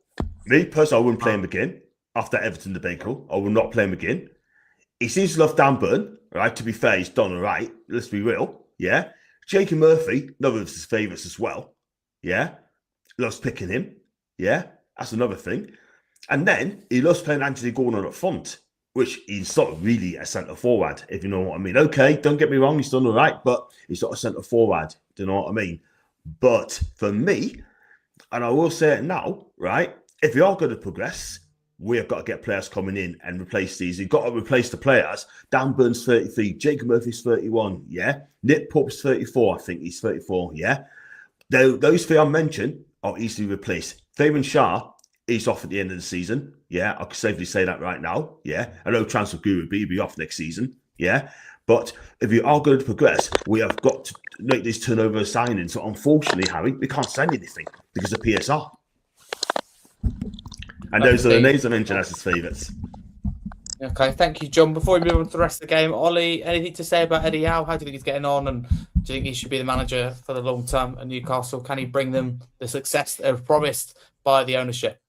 Me personally, I wouldn't play him again after Everton debacle. I will not play him again. He seems to love Dan Burn, right? To be fair, he's done all right. Let's be real. Yeah. Jacob Murphy, another of his favourites as well. Yeah. Loves picking him. Yeah. That's another thing. And then he loves playing Anthony Gordon up front, which he's not really a centre forward, if you know what I mean. Okay, don't get me wrong, he's done all right, but he's not a centre forward. Do you know what I mean? But for me, and I will say it now, right? If we are going to progress, we have got to get players coming in and replace these. You've got to replace the players. Dan Burns 33, Jacob Murphy's 31, yeah. Nick Pope's 34, I think he's 34, yeah. Those three I mentioned are easily replaced. Fabian Shah, he's off at the end of the season, yeah. I can safely say that right now, yeah. I know transfer guru, but he'll be off next season, yeah. But if you are going to progress, we have got to make these turnover signings. So unfortunately, Harry, we can't sign anything because of PSR. And those are the names I mentioned as his favourites. Okay, thank you, John. Before we move on to the rest of the game, Ollie, anything to say about Eddie Howe? How do you think he's getting on? And do you think he should be the manager for the long term at Newcastle? Can he bring them the success they've promised by the ownership?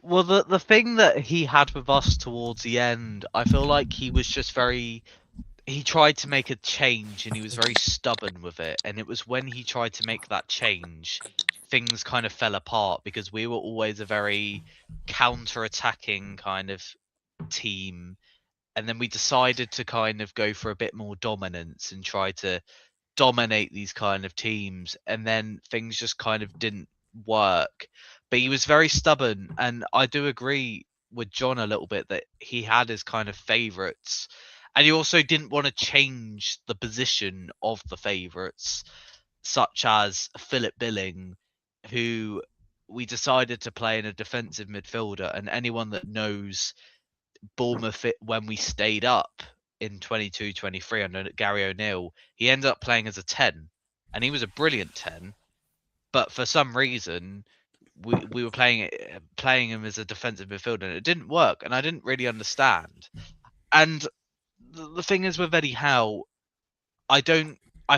Well, the thing that he had with us towards the end, I feel like he was just he tried to make a change and he was very stubborn with it. And it was when he tried to make that change, things kind of fell apart because we were always a very counter-attacking kind of team. And then we decided to kind of go for a bit more dominance and try to dominate these kind of teams. And then things just kind of didn't work. But he was very stubborn. And I do agree with John a little bit that he had his kind of favourites. And he also didn't want to change the position of the favourites, such as Philip Billing, who we decided to play in a defensive midfielder. And anyone that knows Bournemouth when we stayed up in 22-23 under Gary O'Neill, he ended up playing as a 10, and he was a brilliant 10. But for some reason, we were playing him as a defensive midfielder, and it didn't work, and I didn't really understand. And the thing is with Eddie Howe, I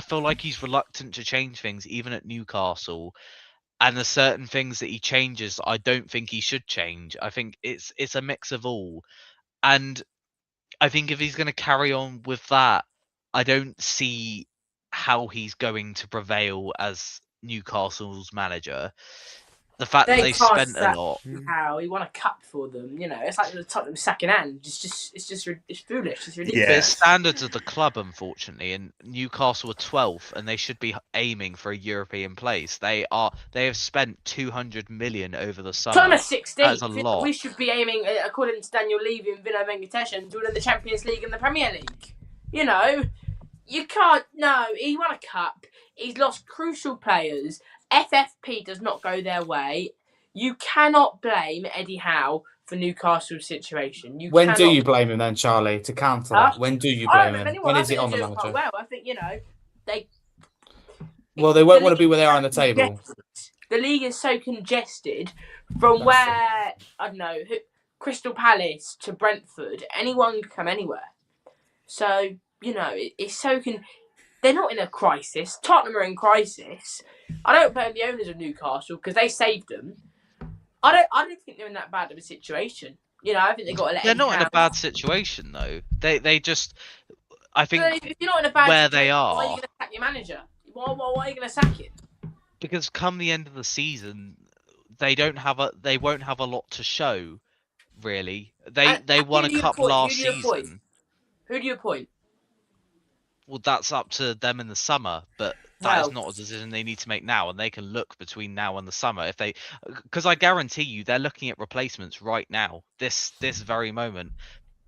feel like he's reluctant to change things, even at Newcastle. And there's certain things that he changes I don't think he should change. I think it's a mix of all. And I think if he's going to carry on with that, I don't see how he's going to prevail as Newcastle's manager. The fact that they spent a lot. How he won a cup for them, it's like the Tottenham second hand. It's foolish. It's ridiculous. But it's standards of the club, unfortunately, and Newcastle are 12th, and they should be aiming for a European place. They have spent 200 million over the summer. Tottenham 16th. That's a lot. We should be aiming, according to Daniel Levy and Vinod Venkatesan, to win the Champions League and the Premier League. You can't. No, he won a cup. He's lost crucial players. FFP does not go their way. You cannot blame Eddie Howe for Newcastle's situation. When do you blame him then, Charlie, to counter that? When do you blame him? When is it on the manager? Well, I think, they... Well, they won't want to be where they are on the table. The league is so congested from where, I don't know, Crystal Palace to Brentford, anyone can come anywhere. So, it's so... They're not in a crisis. Tottenham are in crisis. I don't blame the owners of Newcastle because they saved them. I don't think they're in that bad of a situation. I think they got to let. They're not in a bad situation though. They just, I think, if you're not in a bad where situation, they are. why are you going to sack your manager? Why are you going to sack him? Because come the end of the season, they won't have a lot to show. Really, they won a cup last season. Who do you appoint? Well, that's up to them in the summer, but that is not a decision they need to make now, and they can look between now and the summer because I guarantee you they're looking at replacements right now, this very moment.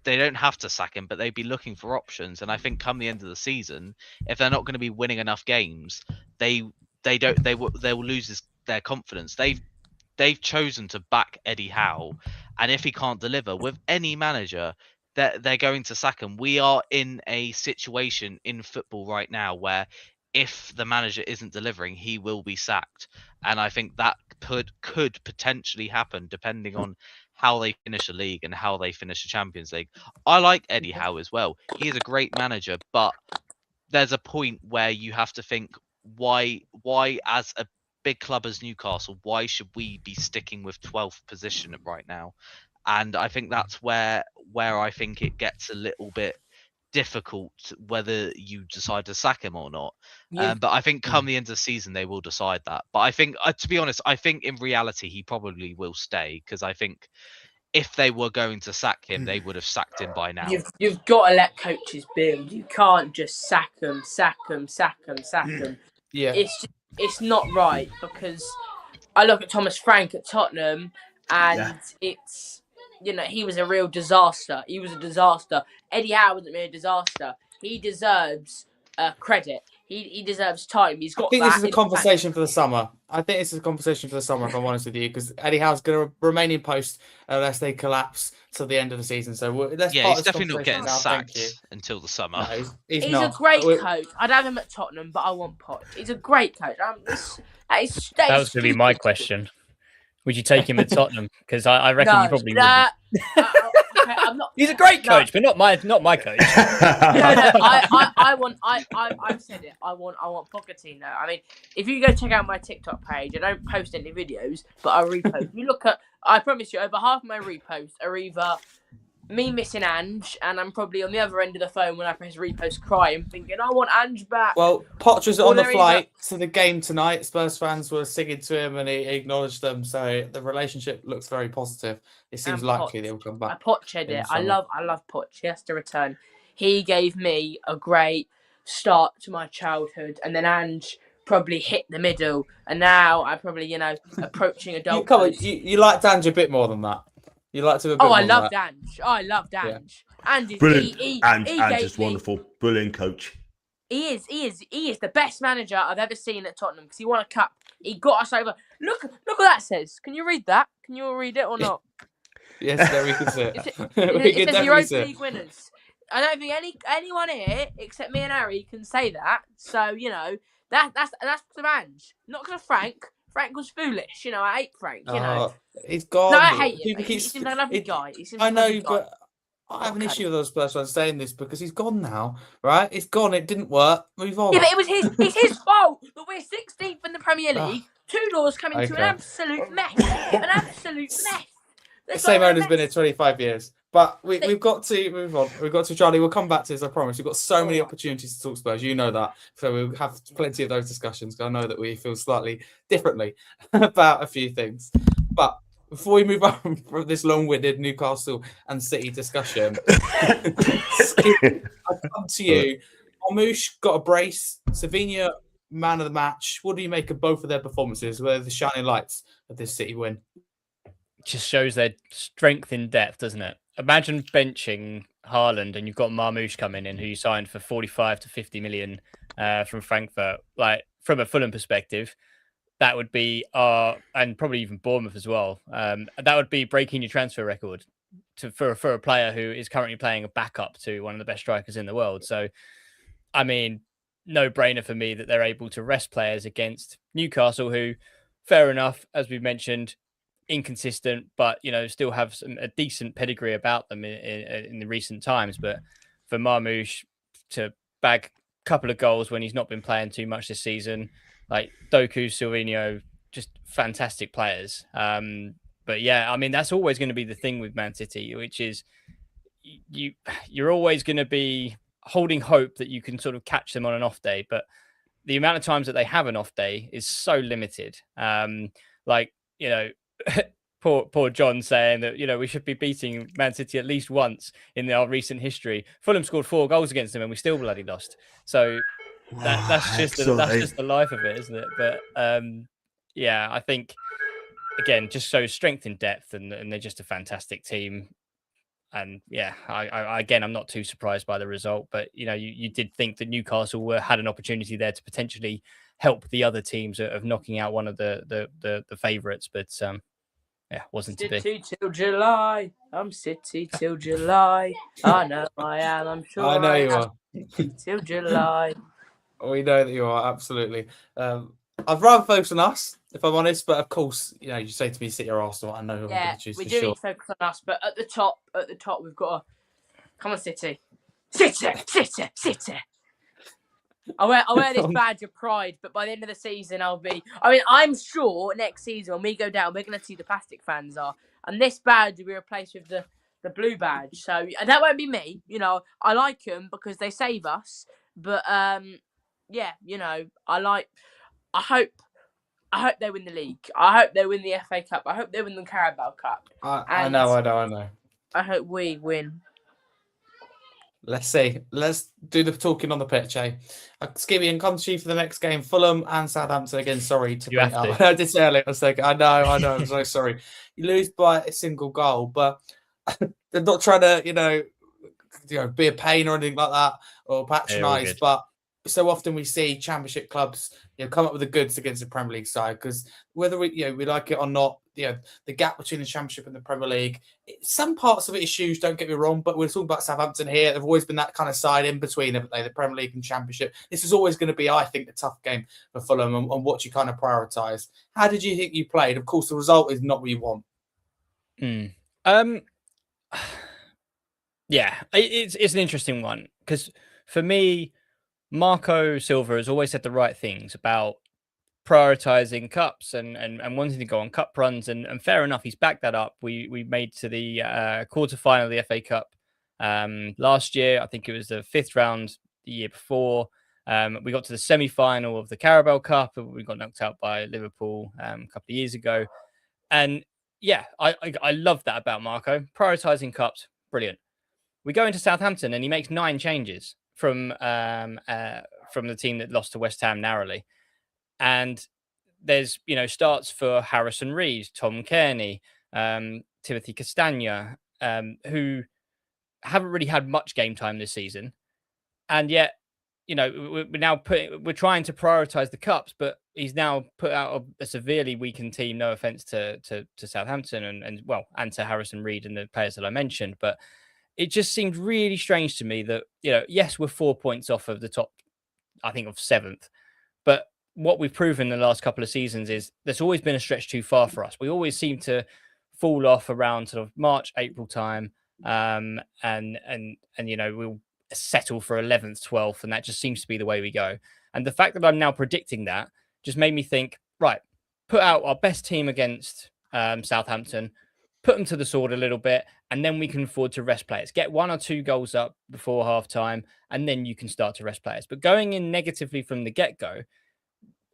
They don't have to sack him, but they'd be looking for options. And I think come the end of the season, if they're not going to be winning enough games, they will lose their confidence. They've chosen to back Eddie Howe, and if he can't deliver with any manager, they're going to sack him. We are in a situation in football right now where if the manager isn't delivering, he will be sacked. And I think that could potentially happen depending on how they finish the league and how they finish the Champions League. I like Eddie Howe as well. He is a great manager, but there's a point where you have to think, why as a big club as Newcastle, why should we be sticking with 12th position right now? And I think that's where I think it gets a little bit difficult whether you decide to sack him or not. But I think come the end of the season, they will decide that. But I think, to be honest, I think in reality, he probably will stay because I think if they were going to sack him, they would have sacked him by now. You've got to let coaches build. You can't just sack them. Yeah. It's not right because I look at Thomas Frank at Tottenham and it's... he was a real disaster. He was a disaster. Eddie Howe wasn't really a disaster. He deserves credit. He deserves time. He's got. I think this is a conversation for the summer. If I'm honest with you, because Eddie Howe's going to remain in post unless they collapse till the end of the season. So let's. Yeah, he's definitely not getting sacked until the summer. No, he's a great coach. I'd have him at Tottenham, but I want Poch. He's a great coach. That was going to be my question. Would you take him at Tottenham? Because I reckon you probably would. I'm not. He's a great coach, but not my coach. I've said it. I want Pochettino. I mean, if you go check out my TikTok page, I don't post any videos, but I repost. You look at. I promise you, over half of my reposts are either me missing Ange, and I'm probably on the other end of the phone when I press repost crying, thinking, I want Ange back. Well, Poch was on the flight to the game tonight. Spurs fans were singing to him and he acknowledged them. So the relationship looks very positive. It seems likely they'll come back. Poch it. I love Poch. He has to return. He gave me a great start to my childhood, and then Ange probably hit the middle, and now I'm probably, approaching adulthood. You liked Ange a bit more than that. You like to have a Oh, bit I on loved that. Ange. I loved Ange. Ange, Brilliant. he And gave is me. wonderful. Brilliant coach. He is the best manager I've ever seen at Tottenham because he won a cup. He got us over. Look what that says. Can you read that? Can you all read it or not? Yes, there we can see it. It We can says definitely Europa see it. League winners. I don't think anyone here except me and Harry can say that. So that's because of Ange, not because of Frank. Frank was foolish. I hate Frank. He's No, gone. I hate him. People He keep seems like a lovely guy. He seems I like a know, lovely guy. but I have an Okay. issue with those Spurs saying this because he's gone now, right? It's gone. It didn't work. Move on. Yeah, but it's his fault that we're 16th in the Premier Ah, League. Two doors coming to an okay. absolute mess. An absolute mess. The There's same not a owner's been here mess. 25 years. But we've got to move on. We've got to, Charlie, we'll come back to this, I promise. We've got so many opportunities to talk Spurs. You know that. So we'll have plenty of those discussions. I know that we feel slightly differently about a few things. But before we move on from this long-winded Newcastle and City discussion, Skibby, I'll come to you. Marmoush got a brace. Savinha, man of the match. What do you make of both of their performances? Where are the shining lights of this City win? Just shows their strength in depth, doesn't it? Imagine benching Haaland and you've got Marmoush coming in, who you signed for 45 to 50 million from Frankfurt. Like, from a Fulham perspective, that would be, and probably even Bournemouth as well. That would be breaking your transfer record for a player who is currently playing a backup to one of the best strikers in the world. So, I mean, no brainer for me that they're able to rest players against Newcastle, who, fair enough, as we've mentioned, inconsistent, but still have a decent pedigree about them in the recent times. But for Marmoush to bag a couple of goals when he's not been playing too much this season, like Doku, Silvino, just fantastic players. But yeah, I mean, that's always going to be the thing with Man City, which is you're always going to be holding hope that you can sort of catch them on an off day, but the amount of times that they have an off day is so limited. Poor John saying that we should be beating Man City at least once in our recent history. Fulham scored 4 goals against them and we still bloody lost. So that's just the life of it, isn't it? But yeah, I think again just shows strength in depth, and they're just a fantastic team. And yeah, I'm not too surprised by the result, but you did think that Newcastle had an opportunity there to potentially help the other teams of knocking out one of the favourites, but yeah, wasn't to be. City till July. I'm City till July. I know I am. I'm sure I know you am. are. City till July. We know that you are, absolutely. I'd rather focus on us, if I'm honest, but of course, you say to me City or Arsenal, I know who I'm going to choose we for do sure. need to focus on us, but at the top we've got to come on, City. City. I wear this badge of pride, but by the end of the season, I'm sure next season when we go down, we're going to see the plastic fans are, and this badge will be replaced with the blue badge. So that won't be me. I like them because they save us, but yeah, I hope they win the league. I hope they win the FA Cup. I hope they win the Carabao Cup. I know. I hope we win. Let's see. Let's do the talking on the pitch, eh? Skibby, and come to you for the next game. Fulham and Southampton again. Sorry to bring it up. I did say earlier. I was like, I know. I'm so sorry. You lose by a single goal, but they're not trying to, be a pain or anything like that or patronise. But so often we see Championship clubs, come up with the goods against the Premier League side, because whether we like it or not, the gap between the Championship and the Premier League, some parts of it is huge. Don't get me wrong, but we're talking about Southampton here. They've always been that kind of side in between, haven't they? The Premier League and Championship. This is always going to be, I think, a tough game for Fulham and what you kind of prioritise. How did you think you played? Of course, the result is not what you want. Yeah, it's an interesting one because for me, Marco Silva has always said the right things about prioritizing cups and wanting to go on cup runs, and fair enough, he's backed that up. We made to the quarter-final of the FA Cup last year. I think it was the 5th round the year before. We got to the semi-final of the Carabao Cup, and we got knocked out by Liverpool a couple of years ago. And yeah, I love that about Marco. Prioritizing cups, brilliant. We go into Southampton and he makes 9 changes from the team that lost to West Ham narrowly. And there's, starts for Harrison Reed, Tom Kearney, Timothy Castagna, who haven't really had much game time this season, and yet, we're trying to prioritize the cups, but he's now put out a severely weakened team. No offense to Southampton and to Harrison Reed and the players that I mentioned, but it just seemed really strange to me that, yes, we're 4 points off of the top, I think, of 7th, but what we've proven in the last couple of seasons is there's always been a stretch too far for us. We always seem to fall off around sort of March, April time, and we'll settle for 11th, 12th, and that just seems to be the way we go. And the fact that I'm now predicting that just made me think, right, put out our best team against Southampton, put them to the sword a little bit, and then we can afford to rest players. Get 1 or 2 goals up before half time, and then you can start to rest players. But going in negatively from the get-go,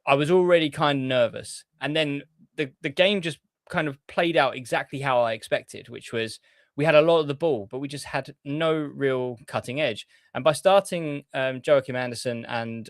I was already kind of nervous. And then the game just kind of played out exactly how I expected, which was we had a lot of the ball, but we just had no real cutting edge. And by starting Joachim Andersen and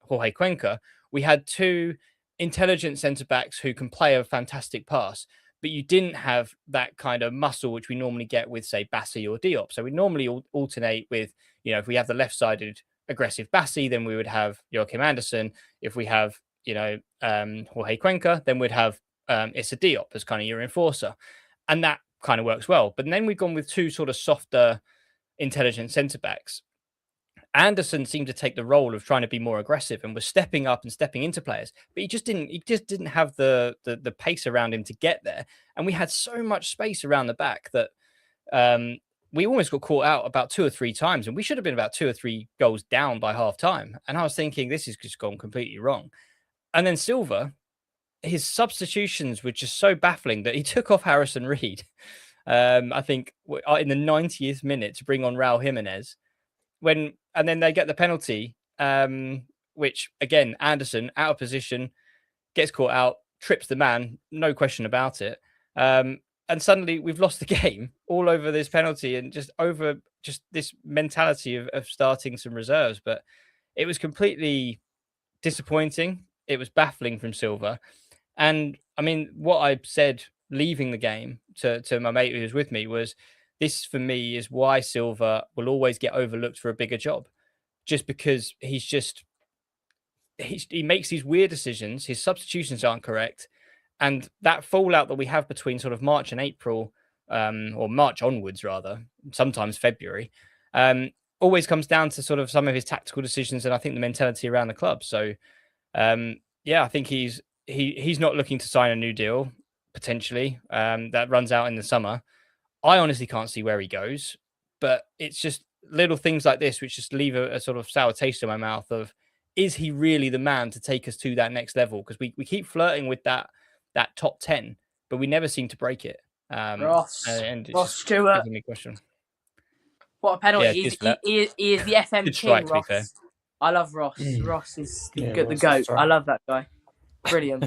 Jorge Cuenca, we had 2 intelligent centre-backs who can play a fantastic pass, but you didn't have that kind of muscle which we normally get with, say, Bassi or Diop. So we normally alternate with, if we have the left-sided aggressive Bassi, then we would have Joachim Andersen. If we have, Jorge Cuenca, then we'd have Issa Diop as kind of your enforcer. And that kind of works well. But then we've gone with 2 sort of softer, intelligent centre-backs. Anderson seemed to take the role of trying to be more aggressive and was stepping up and stepping into players, but he just didn't have the pace around him to get there. And we had so much space around the back that we almost got caught out about 2 or 3 times, and we should have been about 2 or 3 goals down by half time. And I was thinking, this has just gone completely wrong. And then Silva, his substitutions were just so baffling that he took off Harrison Reed, I think, in the 90th minute to bring on Raul Jimenez. And then they get the penalty, which, again, Anderson, out of position, gets caught out, trips the man, no question about it. And suddenly we've lost the game all over this penalty and just over just this mentality of starting some reserves. But it was completely disappointing. It was baffling from Silva. And, I mean, what I said leaving the game to my mate who was with me was, this, for me, is why Silva will always get overlooked for a bigger job. Just because he makes these weird decisions, his substitutions aren't correct, and that fallout that we have between sort of March and April, or March onwards rather, sometimes February, always comes down to sort of some of his tactical decisions and I think the mentality around the club. So, I think he's not looking to sign a new deal potentially that runs out in the summer. I honestly can't see where he goes, but it's just little things like this which just leave a sort of sour taste in my mouth of, is he really the man to take us to that next level? Because we keep flirting with that top 10, but we never seem to break it. Ross Stewart. Me question. What a penalty. Yeah, he is the FM good king, strike, to be fair. Ross. I love Ross. Ross is the Ross GOAT. is right. I love that guy. Brilliant.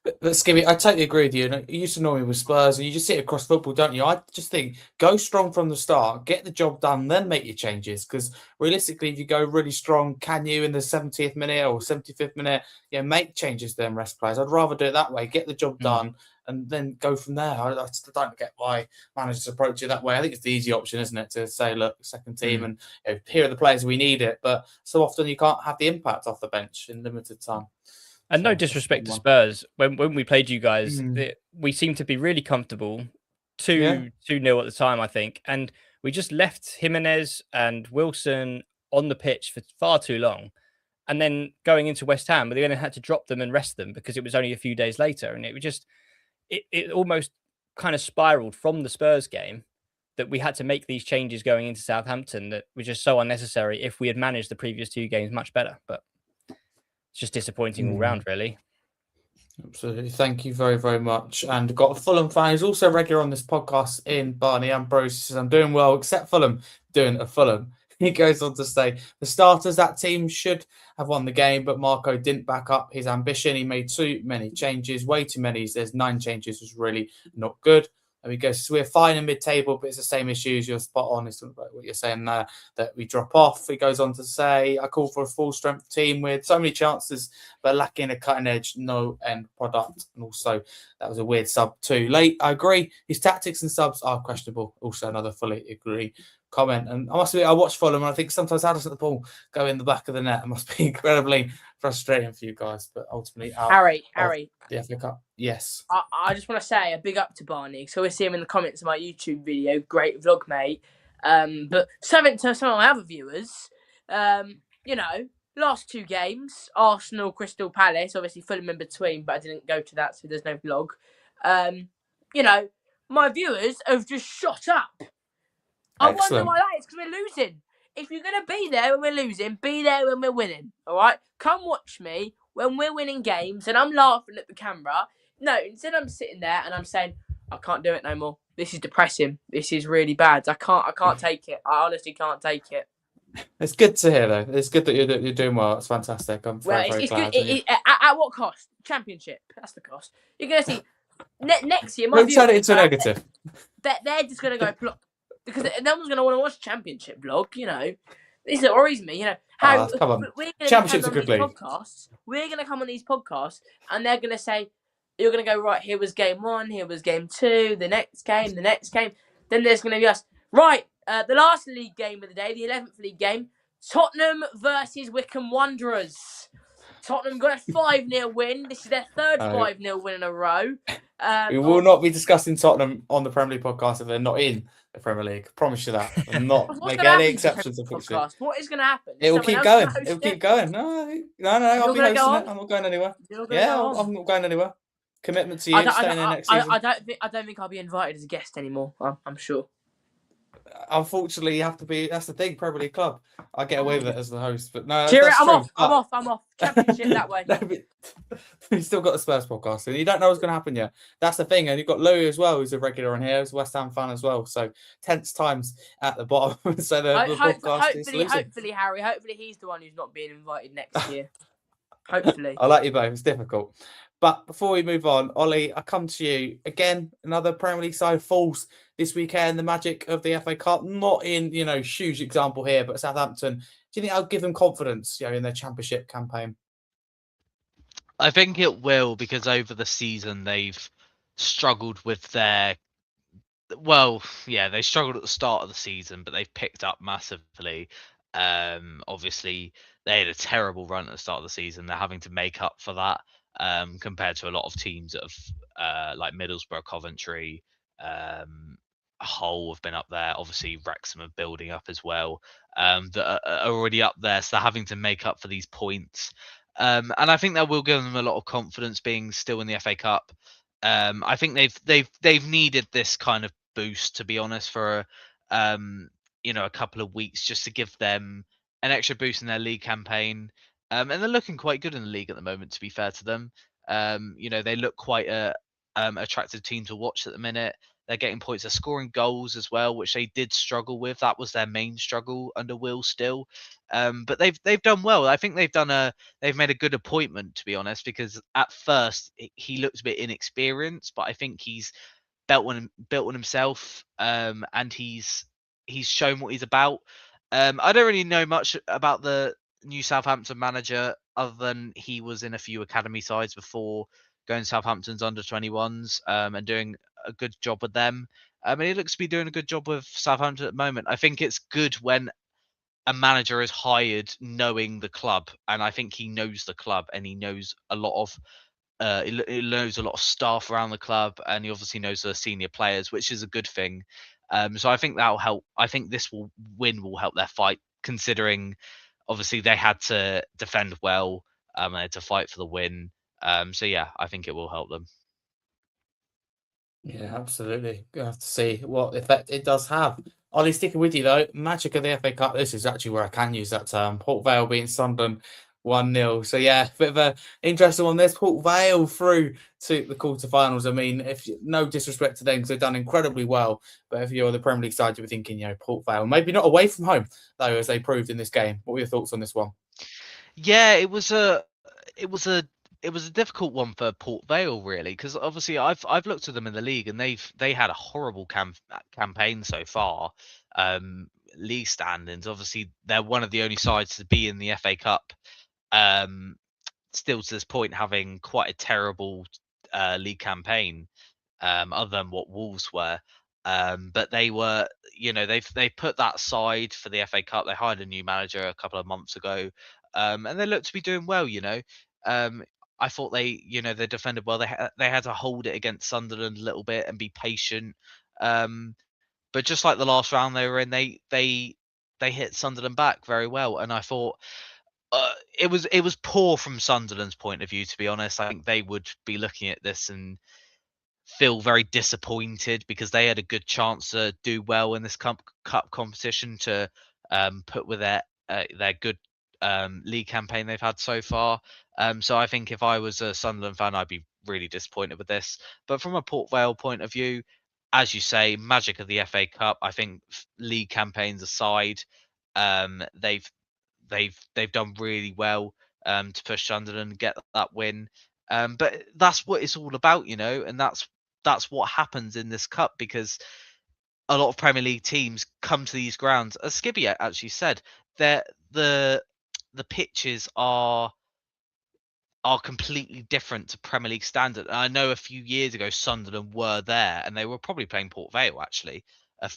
But Skibby, I totally agree with you. And you used to know me with Spurs, and you just see it across football, don't you? I just think go strong from the start, get the job done, then make your changes. Because realistically, if you go really strong, can you in the 70th minute or 75th minute, make changes then rest players? I'd rather do it that way, get the job done, and then go from there. I just don't get why managers approach it that way. I think it's the easy option, isn't it, to say, look, second team, and here are the players we need it. But so often you can't have the impact off the bench in limited time. And no disrespect to Spurs, when we played you guys, we seemed to be really comfortable, 2-0 at the time, I think. And we just left Jimenez and Wilson on the pitch for far too long. And then going into West Ham, but they only had to drop them and rest them because it was only a few days later. And it almost kind of spiraled from the Spurs game that we had to make these changes going into Southampton that were just so unnecessary if we had managed the previous 2 games much better. But it's just disappointing all round, really. Absolutely. Thank you very, very much. And got a Fulham fan who's also regular on this podcast in Barney Ambrose. Says, I'm doing well, except Fulham doing a Fulham. He goes on to say, the starters, that team should have won the game, but Marco didn't back up his ambition. He made too many changes, way too many. There's 9 changes, was really not good. And we go, so we're fine in mid-table, but it's the same issues. You're spot on. It's what you're saying there, that we drop off. He goes on to say, I call for a full-strength team with so many chances, but lacking a cutting-edge, no-end product. And also, that was a weird sub too late. I agree. His tactics and subs are questionable. Also, another fully agree comment. And I must admit, I watch Fulham, and I think sometimes how does the ball go in the back of the net? It must be incredibly frustrating for you guys, but ultimately out Harry, the FA Cup. Yes. I just want to say a big up to Barney. So we see him in the comments of my YouTube video. Great vlog, mate. But something to some of my other viewers. Last 2 games, Arsenal, Crystal Palace. Obviously, Fulham in between, but I didn't go to that, so there's no vlog. My viewers have just shot up. I wonder why that is, because we're losing. If you're going to be there when we're losing, be there when we're winning, all right? Come watch me when we're winning games and I'm laughing at the camera. No, instead I'm sitting there and I'm saying, I can't do it no more. This is depressing. This is really bad. I can't take it. I honestly can't take it. It's good to hear, though. It's good that you're doing well. It's fantastic. I'm very glad. Good. At what cost? Championship. That's the cost. You're going to see next year. Don't turn it into a negative. They're just going to go plop. Because no one's going to want to watch Championship vlog, This worries me, How come on. Championship's a good league. We're going to come on these podcasts, and they're going to say, you're going to go, right, here was game 1, here was game 2, the next game. Then there's going to be us. Right, the last league game of the day, the 11th league game, Tottenham versus Wycombe Wanderers. Tottenham got a 5-0 win. This is their third 5-0 win in a row. We will not be discussing Tottenham on the Premier League podcast if they're not in the Premier League. I promise you that. I'm not make any exceptions. What is going to happen? It will keep going. It will keep going. No. I'll be hosting it. I'm not going anywhere. I'm not going anywhere. Commitment to you staying there next season. I don't think I'll be invited as a guest anymore. I'm sure. Unfortunately, you have to be. That's the thing. Premier League club. I get away with it as the host, but no. I'm off. Championship that way. You still got the Spurs podcast, and you don't know what's going to happen yet. That's the thing, and you've got Louis as well, who's a regular on here, who's a West Ham fan as well. So tense times at the bottom. So the podcast is losing. Hopefully, Harry. Hopefully, he's the one who's not being invited next year. Hopefully. I like you both. It's difficult. But before we move on, Ollie, I come to you again. Another Premier League side falls this weekend. The magic of the FA Cup, not in huge example here, but Southampton. Do you think that'll give them confidence, in their Championship campaign? I think it will, because over the season they've struggled with their. Well, yeah, they struggled at the start of the season, but they've picked up massively. Obviously, they had a terrible run at the start of the season. They're having to make up for that. Compared to a lot of teams that have like Middlesbrough, Coventry, Hull have been up there. Obviously, Wrexham are building up as well. That are already up there, so they're having to make up for these points. And I think that will give them a lot of confidence being still in the FA Cup. I think they've needed this kind of boost, to be honest, for a couple of weeks, just to give them an extra boost in their league campaign. And they're looking quite good in the league at the moment, to be fair to them. They look quite a attractive team to watch at the minute. They're getting points. They're scoring goals as well, which they did struggle with. That was their main struggle under Will still. But they've done well. I think they've made a good appointment, to be honest, because at first he looked a bit inexperienced, but I think he's built on himself, and he's shown what he's about. I don't really know much about the new Southampton manager, other than he was in a few academy sides before going to Southampton's under 21s, and doing a good job with them. And he looks to be doing a good job with Southampton at the moment. I think it's good when a manager is hired knowing the club, and I think he knows the club, and he knows a lot of he knows a lot of staff around the club, and he obviously knows the senior players, which is a good thing. So I think that'll help. I think this will help their fight, considering obviously they had to defend well, and they had to fight for the win. So yeah, I think it will help them. Yeah, absolutely. You have to see what effect it does have. Ollie, sticking with you though, magic of the FA Cup. This is actually where I can use that term. Port Vale beating Sunderland 1-0. So yeah, a bit of a interesting one. There's Port Vale through to the quarterfinals. I mean, no disrespect to them, because they've done incredibly well. But if you're the Premier League side, you'll be thinking, Port Vale, maybe not away from home though, as they proved in this game. What were your thoughts on this one? Yeah, it was was a difficult one for Port Vale, really, because obviously I've looked at them in the league, and they had a horrible campaign so far. League standings, obviously they're one of the only sides to be in the FA Cup. Still to this point, having quite a terrible league campaign, other than what Wolves were. But they were, they put that aside for the FA Cup. They hired a new manager a couple of months ago, and they look to be doing well. I thought they defended well. They had to hold it against Sunderland a little bit and be patient. But just like the last round they were in, they hit Sunderland back very well, and I thought it was poor from Sunderland's point of view. To be honest, I think they would be looking at this and feel very disappointed because they had a good chance to do well in this cup competition to put with their good league campaign they've had so far. So I think if I was a Sunderland fan, I'd be really disappointed with this. But from a Port Vale point of view, as you say, magic of the FA Cup. I think league campaigns aside, they've done really well to push Sunderland and get that win. But that's what it's all about, and that's what happens in this cup, because a lot of Premier League teams come to these grounds. As Skibby actually said, the pitches are completely different to Premier League standard. And I know a few years ago Sunderland were there, and they were probably playing Port Vale actually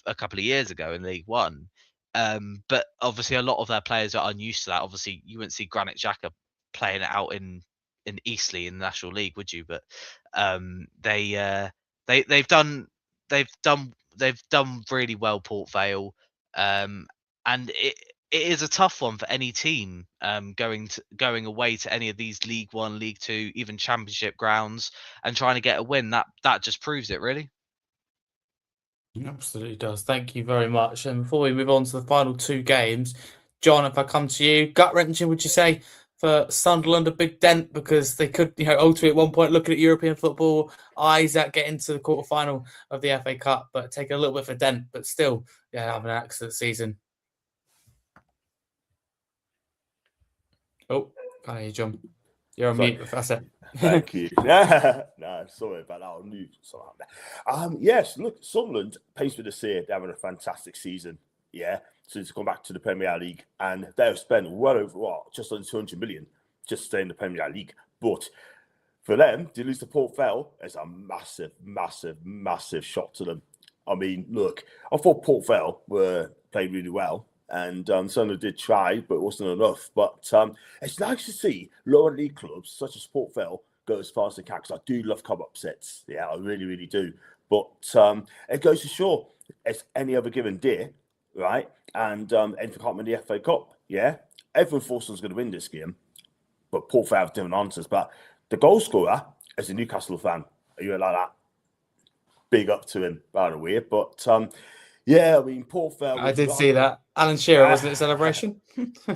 a couple of years ago in League One. But obviously a lot of their players are unused to that. Obviously you wouldn't see Granit Xhaka playing it out in Eastleigh in the National League, would you? But they've done really well, Port Vale, and it is a tough one for any team going away to any of these League One, League Two, even Championship grounds and trying to get a win. That just proves it, really. It absolutely does. Thank you very much. And before we move on to the final two games, John, if I come to you, gut wrenching, would you say, for Sunderland, a big dent, because they could, ultimately at one point looking at European football, eyes at getting to the quarterfinal of the FA Cup, but take a little bit of a dent, but still, having an excellent season. Oh, can't hear you, John. You're on mute. That's it. Thank you. No, sorry about that. I knew something. Yes, look, Sunderland, pace with the say, they're having a fantastic season. Yeah, since come back to the Premier League, and they've spent well over just under 200 million just to stay in the Premier League. But for them to lose to Port Vale is a massive, massive, massive shot to them. I mean, look, I thought Port Vale were played really well. And Sunderland did try, but it wasn't enough. But it's nice to see lower league clubs such as Port Vale go as far as they can, because I do love cup upsets. Yeah, I really, really do. But it goes to show it's any other given day, right? And anything can't win the FA Cup. Yeah, everyone thought someone's going to win this game, but Port Vale have different answers. But the goal scorer is a Newcastle fan. Are you like that? Big up to him, by the way. But yeah, I mean, Port Vale. I did see that. Alan Shearer, wasn't it, celebration?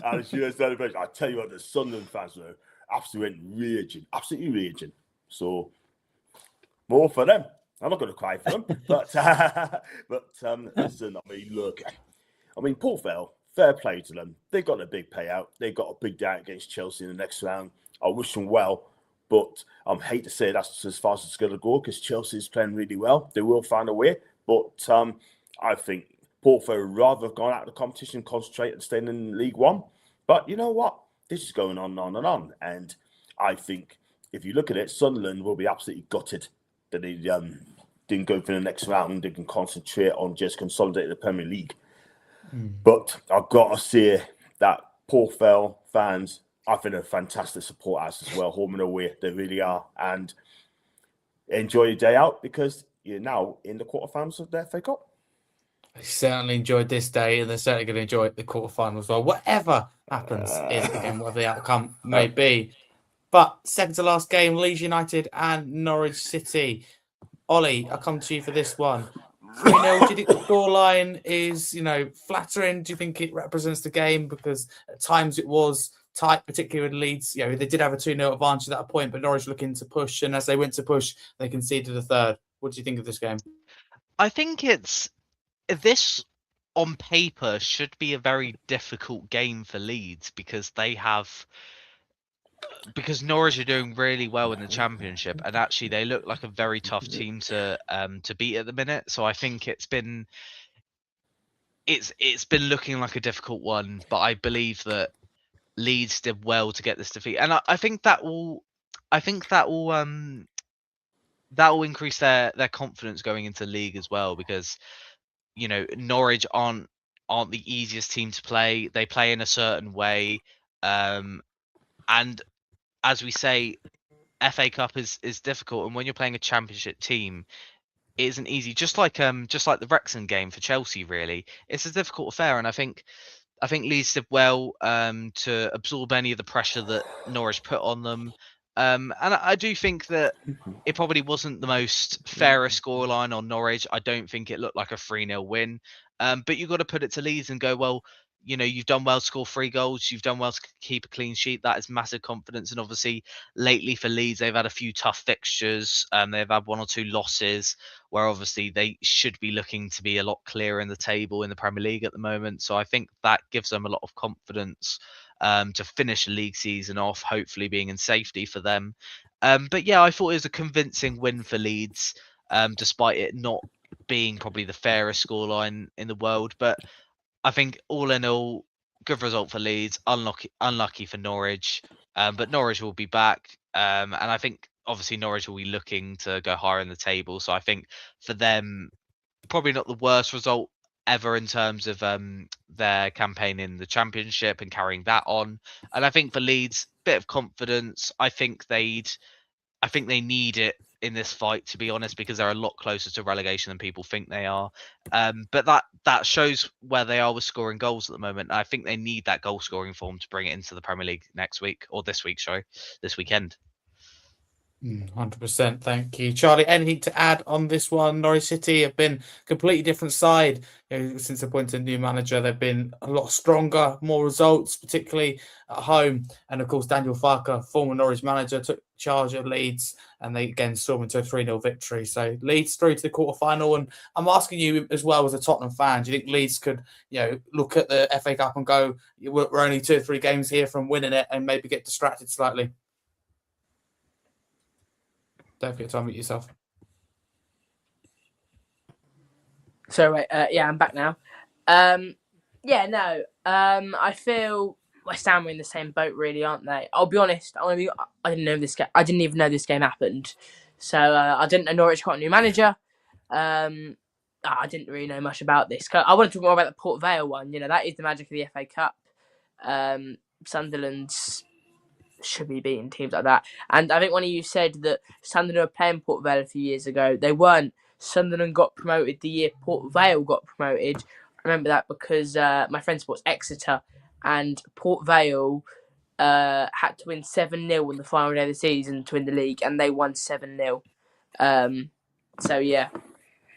Alan Shearer celebration. I tell you what, the Sunderland fans were absolutely raging. So, more for them. I'm not going to cry for them, but listen. I mean, look. I mean, Port Vale, fair play to them. They got a big payout. They got a big day against Chelsea in the next round. I wish them well, but I hate to say that's as far as it's going to go, because Chelsea is playing really well. They will find a way, but I think Port Vale would rather have gone out of the competition, concentrate and staying in League One. But you know what? This is going on and on and on. And I think if you look at it, Sunderland will be absolutely gutted that they didn't go for the next round. They can concentrate on just consolidating the Premier League. But I've got to say that Port Vale fans, I think, are fantastic supporters as well, home and away. They really are. And enjoy your day out, because you're now in the quarterfinals of the FA Cup. I certainly enjoyed this day, and they're certainly going to enjoy the quarterfinals as well. Whatever happens in the game, whatever the outcome may be. But second to last game, Leeds United and Norwich City. Ollie, I'll come to you for this one. 3-0, do you think the scoreline is, flattering? Do you think it represents the game? Because at times it was tight, particularly with Leeds. They did have a 2-0 advantage at that point, but Norwich looking to push. And as they went to push, they conceded a third. What do you think of this game? I think this on paper should be a very difficult game for Leeds, because they have because Norwich are doing really well in the Championship, and actually they look like a very tough team to beat at the minute. So I think it's been looking like a difficult one, but I believe that Leeds did well to get this defeat, and I think that will increase their confidence going into the league as well, because Norwich aren't the easiest team to play. They play in a certain way, and as we say, FA Cup is difficult, and when you're playing a Championship team, it isn't easy. Just like the Wrexham game for Chelsea, really, it's a difficult affair, and I think Leeds did well to absorb any of the pressure that Norwich put on them. And I do think that it probably wasn't the most fairest scoreline on Norwich. I don't think it looked like a 3-0 win. But you've got to put it to Leeds and go, well, you've done well to score 3 goals. You've done well to keep a clean sheet. That is massive confidence. And obviously, lately for Leeds, they've had a few tough fixtures. They've had 1 or 2 losses, where obviously they should be looking to be a lot clearer in the table in the Premier League at the moment. So I think that gives them a lot of confidence to finish the league season off, hopefully being in safety for them. But yeah, I thought it was a convincing win for Leeds, despite it not being probably the fairest scoreline in the world. But I think all in all, good result for Leeds. Unlucky for Norwich, but Norwich will be back, and I think obviously Norwich will be looking to go higher in the table. So I think for them, probably not the worst result ever in terms of their campaign in the Championship and carrying that on. And I think for Leeds, bit of confidence. I think they need it in this fight, to be honest, because they're a lot closer to relegation than people think they are. But that shows where they are with scoring goals at the moment. I think they need that goal scoring form to bring it into the Premier League next week, or this weekend. 100%. Thank you, Charlie. Anything to add on this one? Norwich City have been a completely different side since appointing a new manager. They've been a lot stronger, more results, particularly at home. And of course, Daniel Farke, former Norwich manager, took charge of Leeds, and they again stormed into a 3-0 victory. So Leeds through to the quarter-final. And I'm asking you as well, as a Tottenham fan, do you think Leeds could, look at the FA Cup and go, we're only 2 or 3 games here from winning it, and maybe get distracted slightly? Don't forget to unmute yourself. So, yeah, I'm back now. I feel West Ham are in the same boat, really, aren't they? I'll be honest. I didn't know this game. I didn't even know this game happened. So I didn't know Norwich got a new manager. I didn't really know much about this. I want to talk more about the Port Vale one. That is the magic of the FA Cup. Sunderland's should be beating teams like that. And I think one of you said that Sunderland were playing Port Vale a few years ago. They weren't. Sunderland got promoted the year Port Vale got promoted. I remember that because my friend supports Exeter, and Port Vale had to win 7-0 in the final day of the season to win the league, and they won 7-0. So yeah.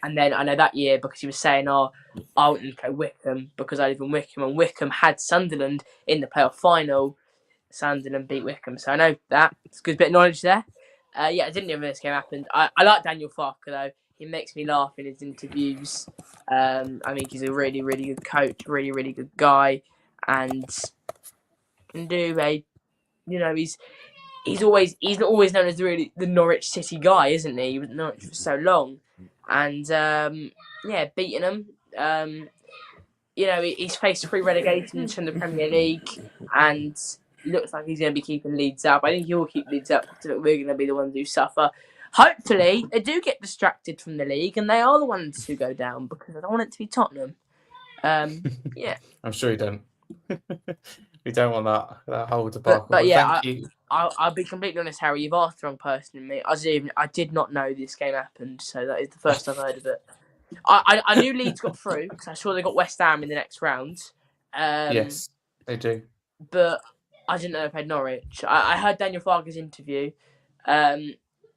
And then I know that year, because he was saying, I want to play Wickham because I live in Wickham, and Wickham had Sunderland in the playoff final. Sunderland beat Wickham, so I know that. It's a good bit of knowledge there. I didn't know when this game happened. I like Daniel Farke, though. He makes me laugh in his interviews. I think he's a really, really good coach, really, really good guy, and can do he's always known as the Norwich City guy, isn't he? He was at Norwich for so long, and beating them. He's faced 3 relegations from the Premier League, and looks like he's going to be keeping Leeds up. I think he will keep Leeds up, because we're going to be the ones who suffer. Hopefully, they do get distracted from the league, and they are the ones who go down, because I don't want it to be Tottenham. Yeah. I'm sure you don't. We don't want that whole debacle. But yeah, I'll be completely honest, Harry. You've asked the wrong person in me. I did not know this game happened, so that is the first I've heard of it. I knew Leeds got through, because I saw they got West Ham in the next round. Yes, they do. But I didn't know they played Norwich. I heard Daniel Farke's interview.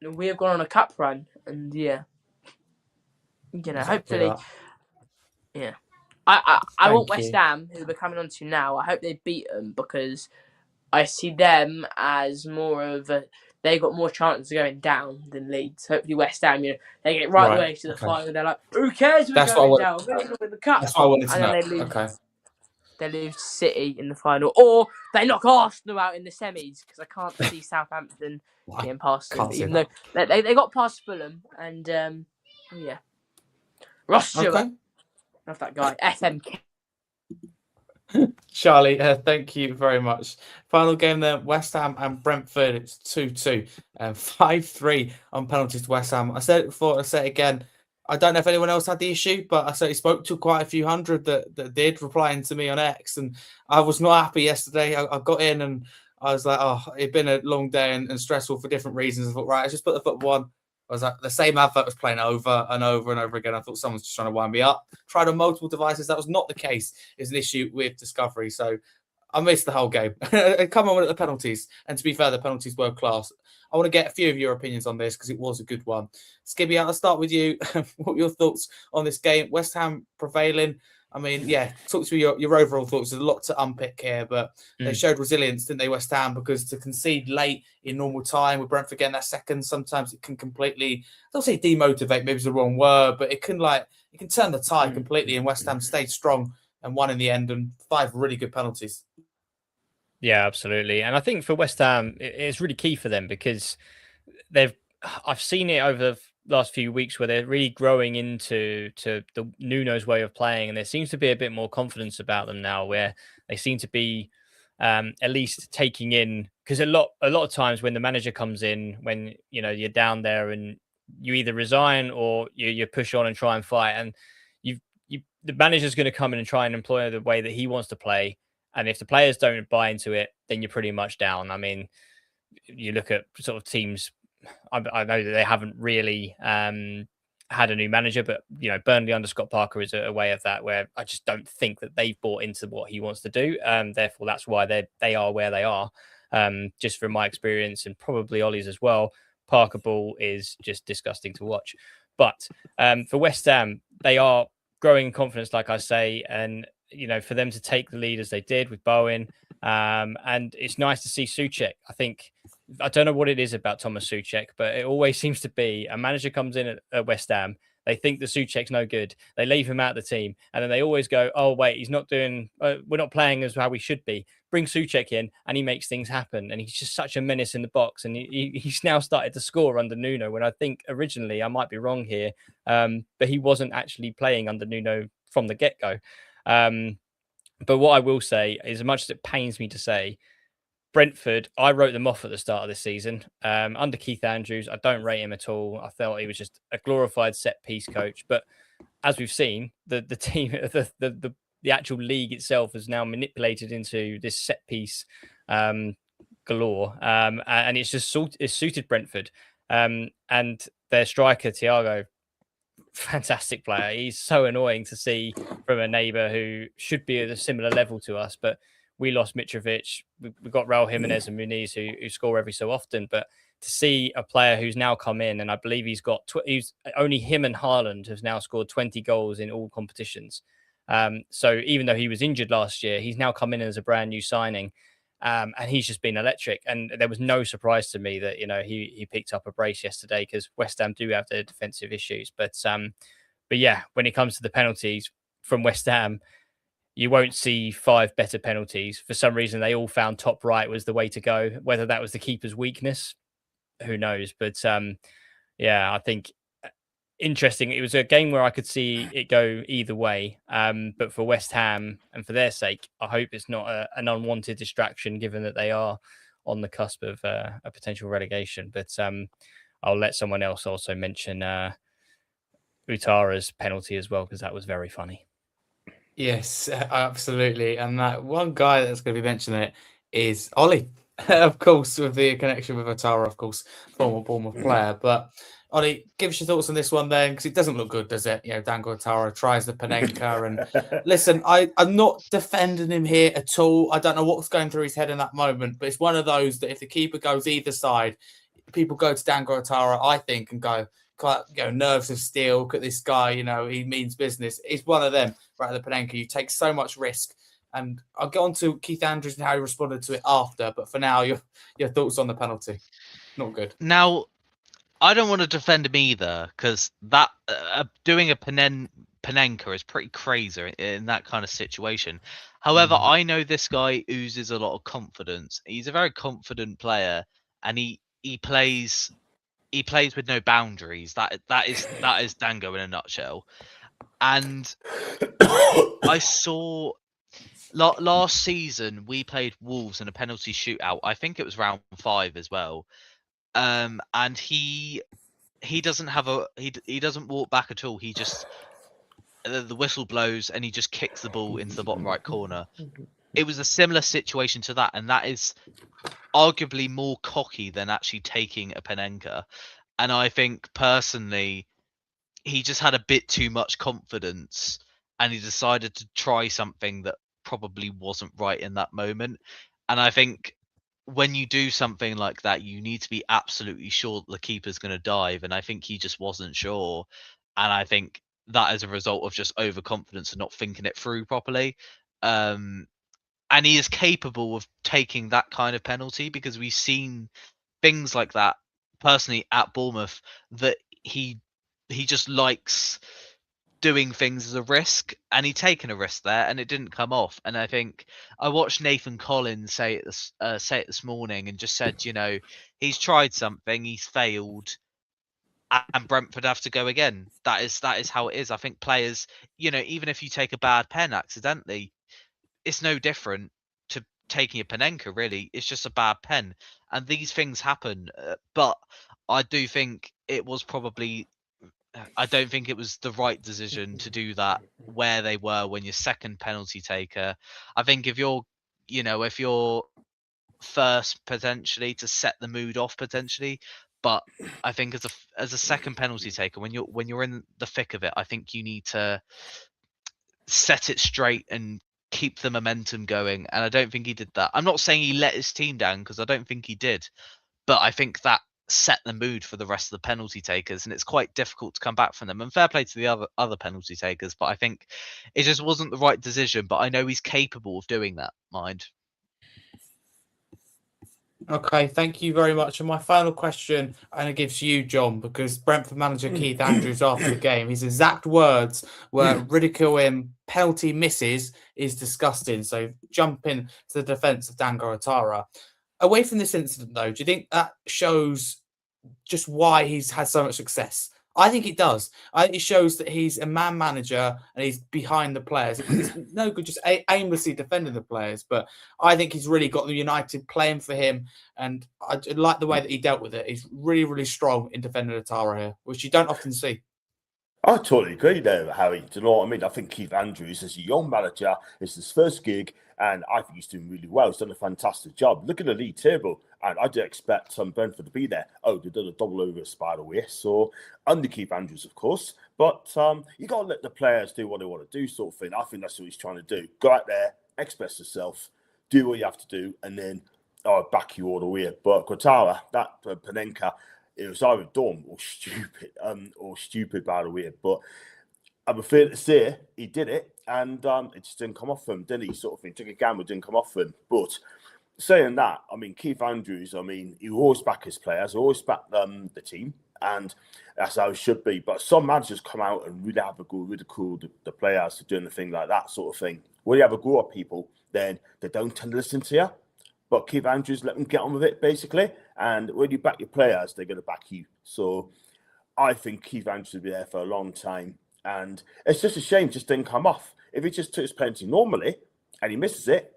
We have gone on a cup run, and hopefully, yeah. I want West Ham, who we're coming on to now. I hope they beat them, because I see them as more of a. They got more chances of going down than Leeds. Hopefully, West Ham, they get right away to the final. They're like, "Who cares? We're going down. We're going to win the cup." That's what I wanted to know. Okay. they lose to City in the final, or they knock Arsenal out in the semis, because I can't see Southampton getting past them, can't see even though they got past Fulham. And yeah, Ross Stewart, Okay. love that guy. FMK. Charlie, thank you very much. Final game there, West Ham and Brentford. It's 2-2, 5-3 on penalties to West Ham. I said it before, I say it again. I don't know if anyone else had the issue, but I certainly spoke to quite a few hundred that did, replying to me on X, and I was not happy yesterday. I got in and I was like, oh, it'd been a long day and stressful for different reasons. I thought, right, I just put the football on. I was like, the same advert was playing over and over and over again. I thought someone's just trying to wind me up. Tried on multiple devices. That was not the case. It's an issue with Discovery. So I missed the whole game. Come on at the penalties. And to be fair, the penalties were class. I want to get a few of your opinions on this because it was a good one. Skibby, I'll start with you. What are your thoughts on this game? West Ham prevailing. I mean, yeah, talk to me your overall thoughts. There's a lot to unpick here, but they showed resilience, didn't they, West Ham? Because to concede late in normal time with Brentford getting that second, sometimes it can completely, I don't say demotivate, maybe it's the wrong word, but it can turn the tide completely. And West Ham stayed strong and won in the end, and 5 really good penalties. Yeah, absolutely. And I think for West Ham, it's really key for them because I've seen it over the last few weeks where they're really growing into the Nuno's way of playing, and there seems to be a bit more confidence about them now, where they seem to be at least taking in, because a lot of times when the manager comes in, when you're down there and you either resign or you push on and try and fight, and the manager's going to come in and try and employ the way that he wants to play. And if the players don't buy into it, then you're pretty much down. I mean, you look at sort of teams. I know that they haven't really had a new manager, but Burnley under Scott Parker is a way of that, where I just don't think that they've bought into what he wants to do. Therefore, that's why they are where they are. Just from my experience, and probably Ollie's as well, Parker ball is just disgusting to watch. But for West Ham, they are growing in confidence, like I say, and for them to take the lead as they did with Bowen, and it's nice to see Souček. I don't know what it is about Thomas Souček, but it always seems to be a manager comes in at West Ham. They think the Souček's no good. They leave him out of the team, and then they always go, "Oh wait, he's not doing. We're not playing as how we should be." Bring Souček in, and he makes things happen. And he's just such a menace in the box. And he's now started to score under Nuno. When I think originally, I might be wrong here, but he wasn't actually playing under Nuno from the get-go. But what I will say is, as much as it pains me to say, Brentford, I wrote them off at the start of this season. Under Keith Andrews, I don't rate him at all. I felt he was just a glorified set piece coach. But as we've seen, the team, the actual league itself is now manipulated into this set piece galore, and it's just suited Brentford. And their striker Thiago, fantastic player. He's so annoying to see from a neighbour who should be at a similar level to us, but we lost Mitrovic. We've got Raul Jimenez and Muniz who score every so often. But to see a player who's now come in, and I believe he's got he's only him and Haaland have now scored 20 goals in all competitions. So even though he was injured last year, he's now come in as a brand new signing. And he's just been electric. And there was no surprise to me that, he picked up a brace yesterday, because West Ham do have their defensive issues. But yeah, when it comes to the penalties from West Ham, you won't see 5 better penalties. For some reason, they all found top right was the way to go. Whether that was the keeper's weakness, who knows? But yeah, I think interesting. It was a game where I could see it go either way. But for West Ham and for their sake, I hope it's not an unwanted distraction, given that they are on the cusp of a potential relegation. But I'll let someone else also mention Utara's penalty as well, because that was very funny. Yes, absolutely. And that one guy that's going to be mentioning it is Ollie, of course, with the connection with Utara, of course, former Bournemouth player. But Ollie, give us your thoughts on this one then, because it doesn't look good, does it? Dango Utara tries the Panenka. And listen, I'm not defending him here at all. I don't know what's going through his head in that moment, but it's one of those that if the keeper goes either side, people go to Dango Utara, I think, and go, nerves of steel. Look at this guy, he means business. It's one of them, right at the Panenka. You take so much risk. And I'll get on to Keith Andrews and how he responded to it after. But for now, your thoughts on the penalty. Not good. Now, I don't want to defend him either, because that doing a Panenka is pretty crazy in that kind of situation. However, I know this guy oozes a lot of confidence. He's a very confident player, and he plays with no boundaries. That is Dango in a nutshell. And I saw last season we played Wolves in a penalty shootout. I think it was round 5 as well. And he doesn't have he doesn't walk back at all. He just the whistle blows and he just kicks the ball into the bottom right corner. It was a similar situation to that, and that is arguably more cocky than actually taking a Panenka. And I think personally, he just had a bit too much confidence, and he decided to try something that probably wasn't right in that moment. And I think when you do something like that, you need to be absolutely sure that the keeper's going to dive. And I think he just wasn't sure. And I think that is a result of just overconfidence and not thinking it through properly. And he is capable of taking that kind of penalty, because we've seen things like that personally at Bournemouth, that he just likes doing things as a risk, and he'd taken a risk there and it didn't come off. And I think I watched Nathan Collins say it this morning, and just said, you know, he's tried something, he's failed, and Brentford have to go again. That is how it is. I think players, you know, even if you take a bad pen accidentally, it's no different to taking a Panenka, really. It's just a bad pen, and these things happen. But I do think it was probably, I don't think it was the right decision to do that where they were when you're second penalty taker. I think if you're first, potentially to set the mood off potentially, but I think as a second penalty taker, when you're in the thick of it, I think you need to set it straight and keep the momentum going. And I don't think he did that. I'm not saying he let his team down, because I don't think he did, but I think that set the mood for the rest of the penalty takers, and it's quite difficult to come back from them. And fair play to the other penalty takers, but I think it just wasn't the right decision. But I know he's capable of doing that, mind. Okay, thank you very much. And my final question, and it gives you, John, because Brentford manager Keith Andrews, after the game, his exact words were ridiculing penalty misses is disgusting. So jumping to the defence of Dango Atara. Away from this incident, though, do you think that shows just why he's had so much success? I think it does. I think it shows that he's a man manager and he's behind the players. It's no good just aimlessly defending the players, but I think he's really got the United playing for him, and I like the way that he dealt with it. He's really, really strong in defending Atara here, which you don't often see. I totally agree there, Harry. Do you know what I mean? I think Keith Andrews, as a young manager, it's his first gig, and I think he's doing really well. He's done a fantastic job. Look at the league table, and I do expect Brentford to be there. Oh, they've done a double over by the way, so under Keith Andrews, of course. But you got to let the players do what they want to do, sort of thing. I think that's what he's trying to do. Go out there, express yourself, do what you have to do, and then I'll back you all the way. But Quatara, that Panenka, it was either dumb or stupid by the way. But I'm afraid to say he did it, and it just didn't come off him, didn't he? Sort of thing. Took a gamble, didn't come off him. But saying that, I mean, Keith Andrews, I mean, he always back his players, always back the team, and that's how it should be. But some managers come out and really have a go, ridicule the players for doing a thing like that, sort of thing. When you have a go at people, then they don't tend to listen to you. But Keith Andrews, let them get on with it, basically. And when you back your players, they're going to back you. So I think Keith Andrews will be there for a long time. And it's just a shame it just didn't come off. If he just took his penalty normally and he misses it,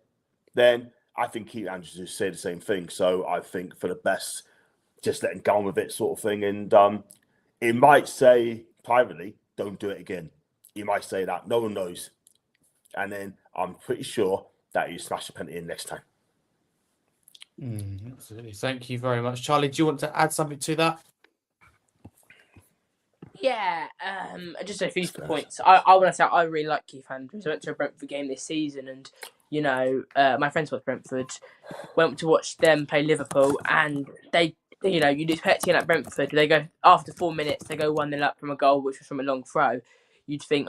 then I think Keith Andrews will say the same thing. So I think for the best, just let him go on with it, sort of thing. And he might say privately, don't do it again. He might say that. No one knows. And then I'm pretty sure that he'll smash the penalty in next time. Absolutely. Thank you very much. Charlie, do you want to add something to that? Yeah, just a few points. I want to say I really like Keith Andrews. I went to a Brentford game this season, and you know, my friends watch Brentford. Went to watch them play Liverpool, and they, you know, you'd expect at Brentford. They go after 4 minutes, they go 1-0 up from a goal, which was from a long throw. You'd think,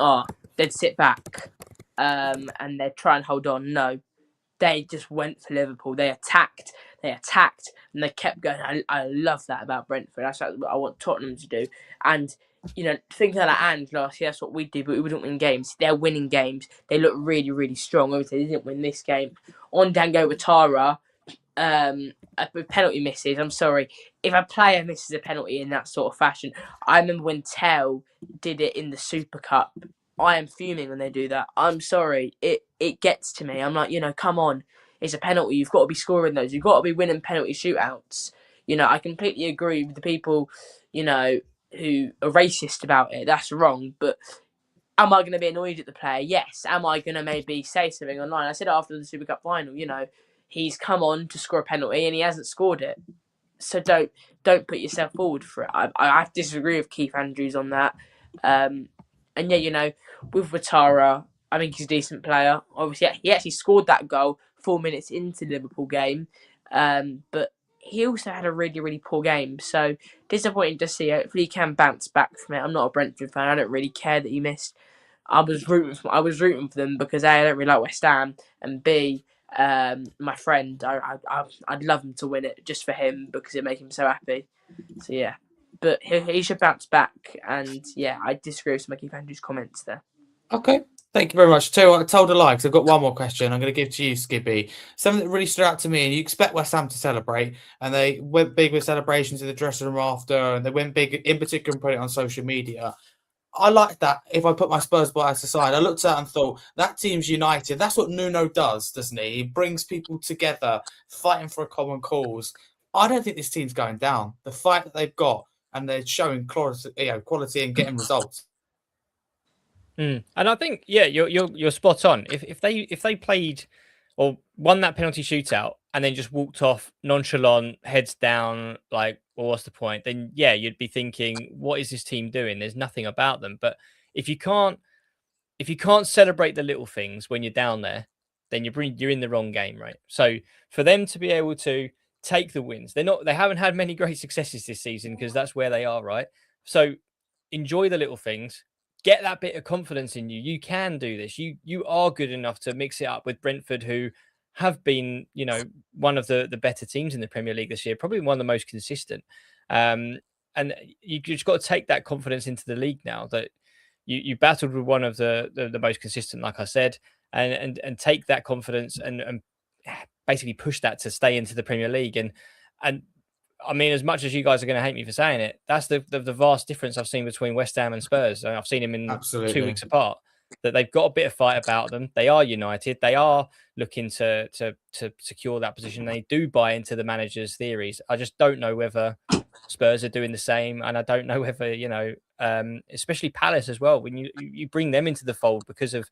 they'd sit back, and they'd try and hold on. No, they just went for Liverpool. They attacked. They attacked and they kept going. I love that about Brentford. That's what I want Tottenham to do. And, thinking like and last year, that's what we do, but we wouldn't win games. They're winning games. They look really, really strong. Obviously, they didn't win this game. On Dango Ouattara, with penalty misses, I'm sorry. If a player misses a penalty in that sort of fashion, I remember when Tell did it in the Super Cup. I am fuming when they do that. I'm sorry. It gets to me. I'm like, come on. It's a penalty. You've got to be scoring those. You've got to be winning penalty shootouts. I completely agree with the people, who are racist about it. That's wrong. But am I going to be annoyed at the player? Yes. Am I going to maybe say something online? I said after the Super Cup final, he's come on to score a penalty and he hasn't scored it. So don't put yourself forward for it. I disagree with Keith Andrews on that. And yeah, with Ouattara, I think he's a decent player. Obviously, he actually scored that goal 4 minutes into the Liverpool game. But he also had a really, really poor game. So disappointing to see. Hopefully he can bounce back from it. I'm not a Brentford fan. I don't really care that he missed. I was rooting for them because A, I don't really like West Ham, and B, my friend, I'd love him to win it just for him because it makes him so happy. So yeah. But he should bounce back, and yeah, I disagree with some of Keith Andrews' comments there. Okay, thank you very much. I told a lie because I've got one more question I'm going to give to you, Skibby. Something that really stood out to me, and you expect West Ham to celebrate, and they went big with celebrations in the dressing room after, and they went big in particular and put it on social media. I like that. If I put my Spurs bias aside, I looked at it and thought, that team's united. That's what Nuno does, doesn't he? He brings people together, fighting for a common cause. I don't think this team's going down. The fight that they've got, and they're showing quality and getting results. And I think, yeah, you're spot on. If they played or won that penalty shootout and then just walked off nonchalant, heads down, like, well, what's the point? Then yeah, you'd be thinking, what is this team doing? There's nothing about them. But if you can't celebrate the little things when you're down there, then you're in the wrong game, right? So for them to be able to take the wins, they haven't had many great successes this season because that's where they are, right? So enjoy the little things. Get that bit of confidence in you. You can do this. You are good enough to mix it up with Brentford, who have been, one of the better teams in the Premier League this year, probably one of the most consistent. And you just got to take that confidence into the league now that you battled with one of the most consistent, like I said, and take that confidence and basically push that to stay into the Premier League. And I mean, as much as you guys are going to hate me for saying it, that's the vast difference I've seen between West Ham and Spurs. I've seen them in Absolutely. 2 weeks apart. That they've got a bit of fight about them. They are united. They are looking to secure that position. They do buy into the manager's theories. I just don't know whether Spurs are doing the same, and I don't know whether especially Palace as well. When you bring them into the fold because of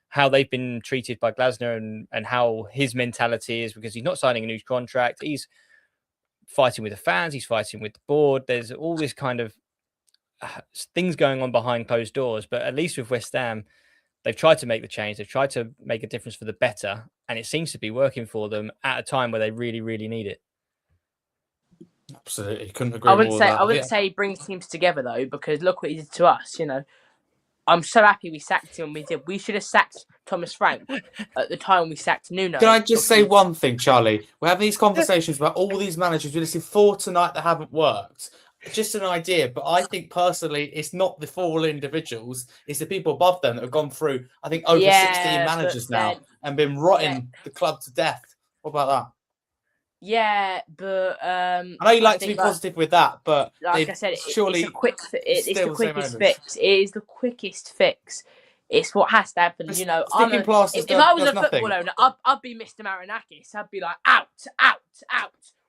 how they've been treated by Glasner and how his mentality is, because he's not signing a new contract. He's fighting with the fans. He's fighting with the board. There's all this kind of things going on behind closed doors. But at least with West Ham, they've tried to make the change. They've tried to make a difference for the better. And it seems to be working for them at a time where they really, really need it. Absolutely. Couldn't agree more. I wouldn't say he brings teams together, though, because look what he did to us, I'm so happy we sacked him when we did. We should have sacked Thomas Frank at the time we sacked Nuno. Can I just say one thing, Charlie? We're having these conversations about all these managers. We listed 4 tonight that haven't worked. Just an idea, but I think personally, it's not the 4 individuals. It's the people above them that have gone through, I think, over 16 managers now and been rotting the club to death. What about that? Yeah, but I know you like to be positive with that, but like I said, surely it's the quickest fix. It is the quickest fix. It's what has to happen. If I was a football owner, I'd be Mr. Marinakis. I'd be like, out.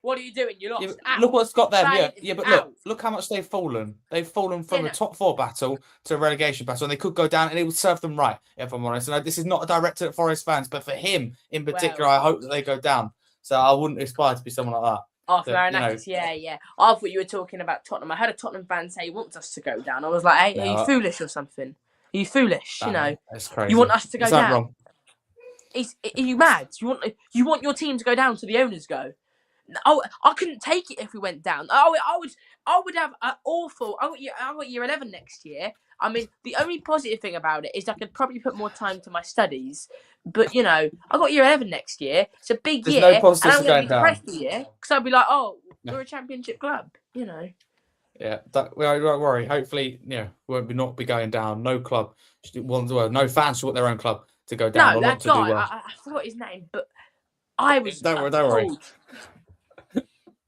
What are you doing? You lost. Out. Look what's got them. Yeah, but look how much they've fallen. They've fallen from a top 4 battle to a relegation battle, and they could go down, and it would serve them right, if I'm honest. And this is not directed at Forest fans, but for him in particular, I hope that they go down. So I wouldn't aspire to be someone like that. Oh, Marinakis, yeah. I thought you were talking about Tottenham. I heard a Tottenham fan say he wants us to go down. I was like, hey, are you foolish or something? Are you foolish? That's crazy. You want us to go down? Wrong? Are you mad? You want your team to go down so the owners go? I couldn't take it if we went down. I would have an awful. I got year 11 next year. I mean, the only positive thing about it is I could probably put more time to my studies. But you know, I got year 11 next year. It's a big There's year, no and positives I'm for going to be going down. depressed a year because I'll be like, oh, No. we're a championship club. You know. Yeah, don't worry. Hopefully, we'll not be going down. No club, no fans should want their own club to go down No, or that not to do guy. well. I forgot his name, but I was. Don't worry. appalled.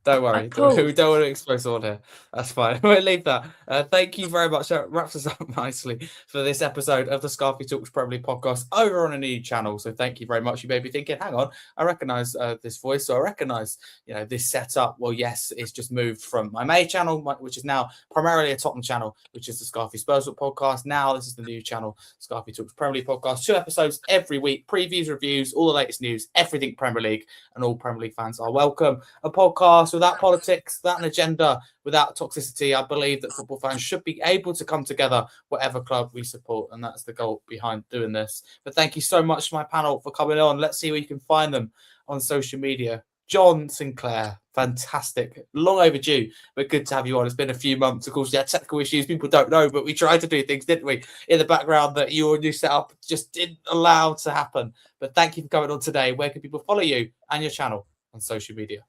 Don't worry. Appalled. We don't want to expose all here. That's fine. We'll leave that. Thank you very much. That wraps us up nicely for this episode of the Scarfey Talks Premier League podcast over on a new channel. So thank you very much. You may be thinking, hang on, I recognise this voice. So I recognise, this setup. Well, yes, it's just moved from my main channel, which is now primarily a Tottenham channel, which is the Scarfey Spurs podcast. Now this is the new channel, Scarfey Talks Premier League podcast. 2 episodes every week, previews, reviews, all the latest news, everything Premier League, and all Premier League fans are welcome. A podcast without politics, without an agenda, without toxicity. I believe that football fans should be able to come together, whatever club we support, and that's the goal behind doing this. But thank you so much to my panel for coming on. Let's see where you can find them on social media. John Sinclair, fantastic, long overdue, but good to have you on. It's been a few months. Of course, we had technical issues. People don't know, but we tried to do things, didn't we, in the background that your new setup just didn't allow to happen. But thank you for coming on today. Where can people follow you and your channel on social media?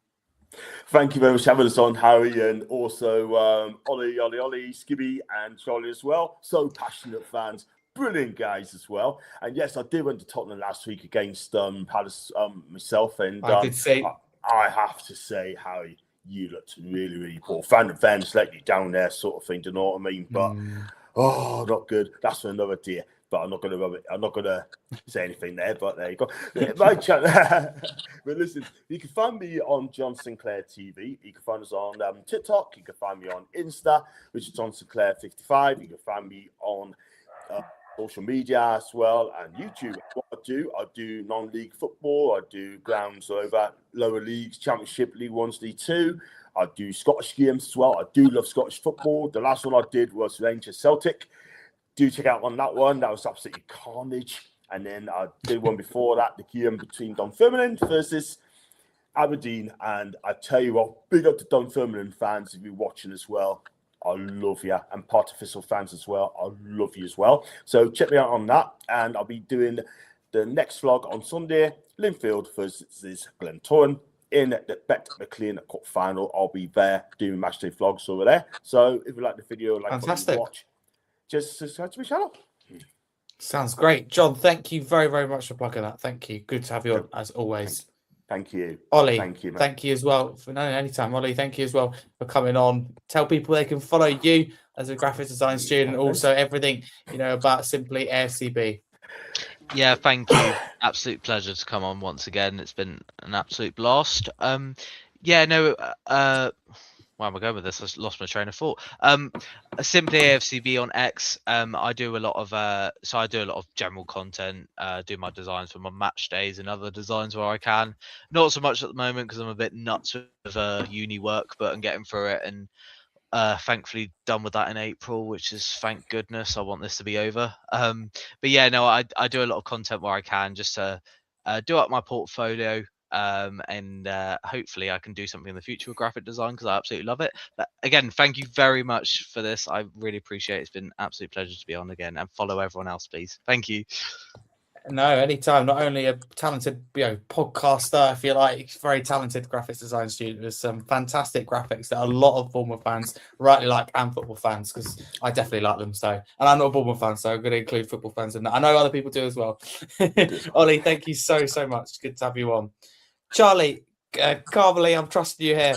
Thank you very much for having us on, Harry, and also Ollie, Skibby, and Charlie as well. So passionate fans, brilliant guys as well. And yes, I did went to Tottenham last week against Palace myself, and I did say. I have to say, Harry, you looked really, really poor. Fans let you down there, sort of thing. Do you know what I mean? But not good. That's for another day. But I'm not going to rub it. I'm not going to say anything there. But there you go. My channel. But listen, you can find me on John Sinclair TV. You can find us on TikTok. You can find me on Insta, which is John Sinclair 55. You can find me on social media as well, and YouTube. What I do non-league football. I do grounds over lower leagues, Championship, League 1, League 2. I do Scottish games as well. I do love Scottish football. The last one I did was Rangers Celtic. Do check out on that one. That was absolutely carnage. And then I did one before that, the game between Dunfermline versus Aberdeen. And I tell you what, big up to Dunfermline fans if you're watching as well. I love you. And Partificial fans as well. I love you as well. So check me out on that. And I'll be doing the next vlog on Sunday. Linfield versus Glentoran in the Bet McLean Cup final. I'll be there doing matchday vlogs over there. So if you like the video, like what you watch, just subscribe to my channel. Sounds great. John, thank you very, very much for plugging that. Thank you. Good to have you on, as always. Thank you. Ollie, thank you, thank you as well. Anytime, Ollie, thank you as well for coming on. Tell people they can follow you as a graphic design student, also everything, about Simply AFCB. Yeah, thank you. Absolute pleasure to come on once again. It's been an absolute blast. Where am I going with this? I lost my train of thought. Simply AFCB on X. I do a lot of general content. Do my designs for my match days and other designs where I can. Not so much at the moment because I'm a bit nuts with uni work, but I'm getting through it and thankfully done with that in April, which is thank goodness. I want this to be over. I do a lot of content where I can just to do up my portfolio. And hopefully I can do something in the future with graphic design because I absolutely love it. But again, thank you very much for this. I really appreciate it. It's been an absolute pleasure to be on again, and follow everyone else, please. Thank you. No, anytime. Not only a talented, podcaster, if you like, very talented graphics design student with some fantastic graphics that a lot of Bournemouth fans rightly like, and football fans, because I definitely like them. So, and I'm not a Bournemouth fan, so I'm going to include football fans in that. I know other people do as well. Ollie, thank you so much. Good to have you on. Charlie, Carmely, I'm trusting you here.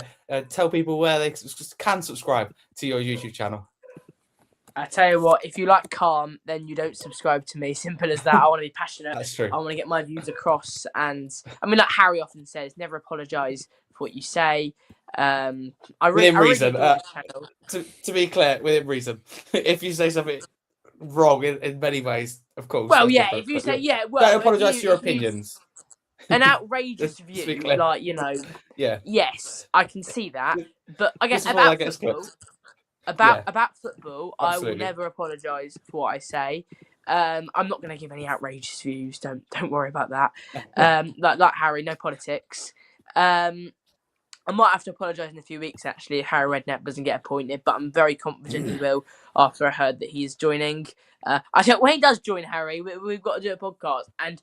Tell people where they can subscribe to your YouTube channel. I tell you what, if you like calm, then you don't subscribe to me. Simple as that. I want to be passionate. That's true. I want to get my views across. And I mean, like Harry often says, never apologise for what you say. Within reason. To be clear, within reason. If you say something wrong in many ways, of course. Well, yeah. If you say, don't apologise for your opinions. An outrageous view, yes, I can see that. But I guess about football, Absolutely. I will never apologise for what I say. I'm not going to give any outrageous views. Don't worry about that. Like Harry, no politics. I I might have to apologise in a few weeks, actually, if Harry Redknapp doesn't get appointed, but I'm very confident he will after I heard that he's joining. Actually, when he does join, Harry, we've got to do a podcast, and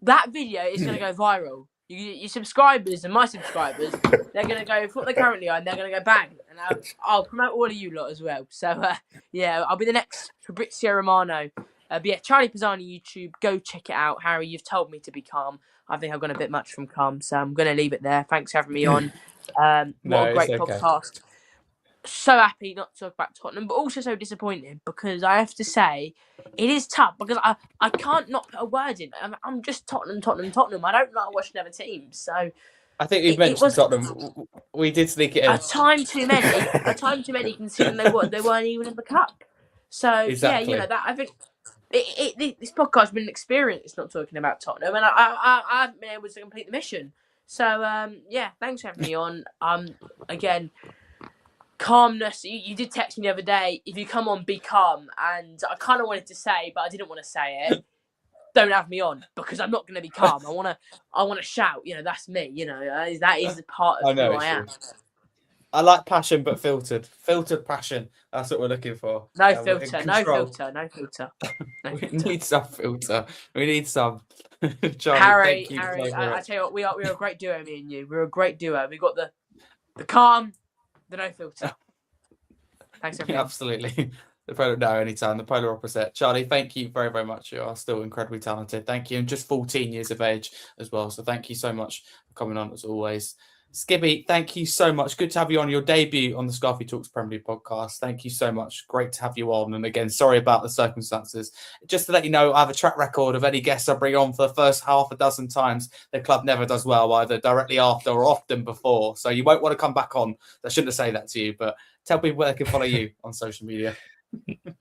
that video is going to go viral. Your subscribers and my subscribers, they're going to go from what they currently are, and they're going to go bang. And I'll promote all of you lot as well. So, yeah, I'll be the next Fabrizio Romano. But yeah, Charlie Pisani YouTube, go check it out. Harry, you've told me to be calm. I think I've gone a bit much from calm, so I'm going to leave it there. Thanks for having me on. What a great podcast. So happy not to talk about Tottenham, but also so disappointed because I have to say it is tough because I can't not put a word in. I'm just Tottenham. I don't like watching other teams. So I think you've mentioned Tottenham. We did sneak it in. A time too many considering they weren't even in the cup. So exactly. Yeah, that I think this podcast has been an experience not talking about Tottenham, and I haven't been able to complete the mission. So yeah, thanks for having me on. Again. Calmness. You did text me the other day. If you come on, be calm. And I kind of wanted to say, but I didn't want to say it. Don't have me on because I'm not going to be calm. I want to shout. That's me. That is the part of who I am. I like passion, but filtered passion. That's what we're looking for. No filter. We need some filter. We need some. Charlie, Harry. I tell you what, we are a great duo. Me and you. We're a great duo. We got the calm. The no filter. Thanks, everyone. Absolutely. The polar, no, anytime. The polar opposite. Charlie, thank you very, very much. You are still incredibly talented. Thank you. And just 14 years of age as well. So thank you so much for coming on as always. Skibby, thank you so much. Good to have you on your debut on the Scarfey Talks Premier League podcast. Thank you so much. Great to have you on. And again, sorry about the circumstances. Just to let you know, I have a track record of any guests I bring on for the first half a dozen times. The club never does well, either directly after or often before. So you won't want to come back on. I shouldn't say that to you, but tell people where they can follow you on social media.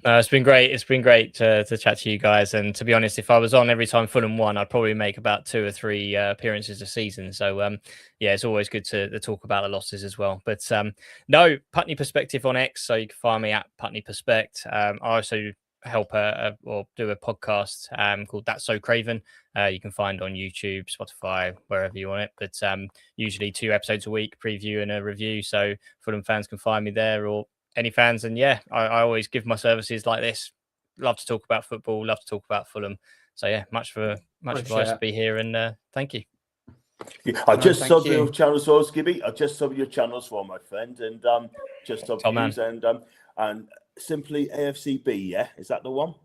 It's been great. It's been great to chat to you guys. And to be honest, if I was on every time Fulham won, I'd probably make about 2 or 3 appearances a season. So yeah, it's always good to talk about the losses as well. But no, Putney Perspective on X. So you can find me at Putney Perspect. I also help or do a podcast called That's So Craven. You can find on YouTube, Spotify, wherever you want it. But usually 2 episodes a week, preview and a review. So Fulham fans can find me there, or any fans. And yeah, I always give my services like this. Love to talk about football, love to talk about Fulham. So yeah, much advice to be here, and thank you. Yeah, I just subbed your channel as well, Skibby. I just subbed your channel as well, my friend, and just subbed you and Simply AFCB. Yeah, is that the one?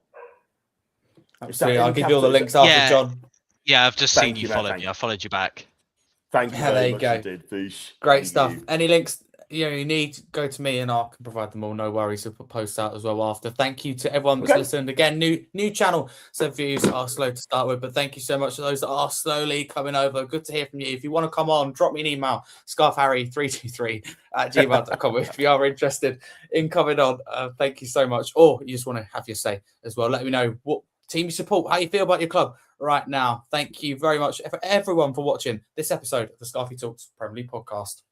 Absolutely. I'll give you all the links after, John. Yeah, I've just seen you follow me. I followed you back. Thank you. There you go. Indeed, great stuff. Any links you need, go to me and I can provide them all. No worries. We'll post out as well after. Thank you to everyone that's listened. Again, new channel. Some views are slow to start with, but thank you so much to those that are slowly coming over. Good to hear from you. If you want to come on, drop me an email, scarfharry323@gmail.com if you are interested in coming on. Thank you so much. Or you just want to have your say as well. Let me know what team you support, how you feel about your club right now. Thank you very much for everyone for watching this episode of the Scarfey Talks Premier League podcast.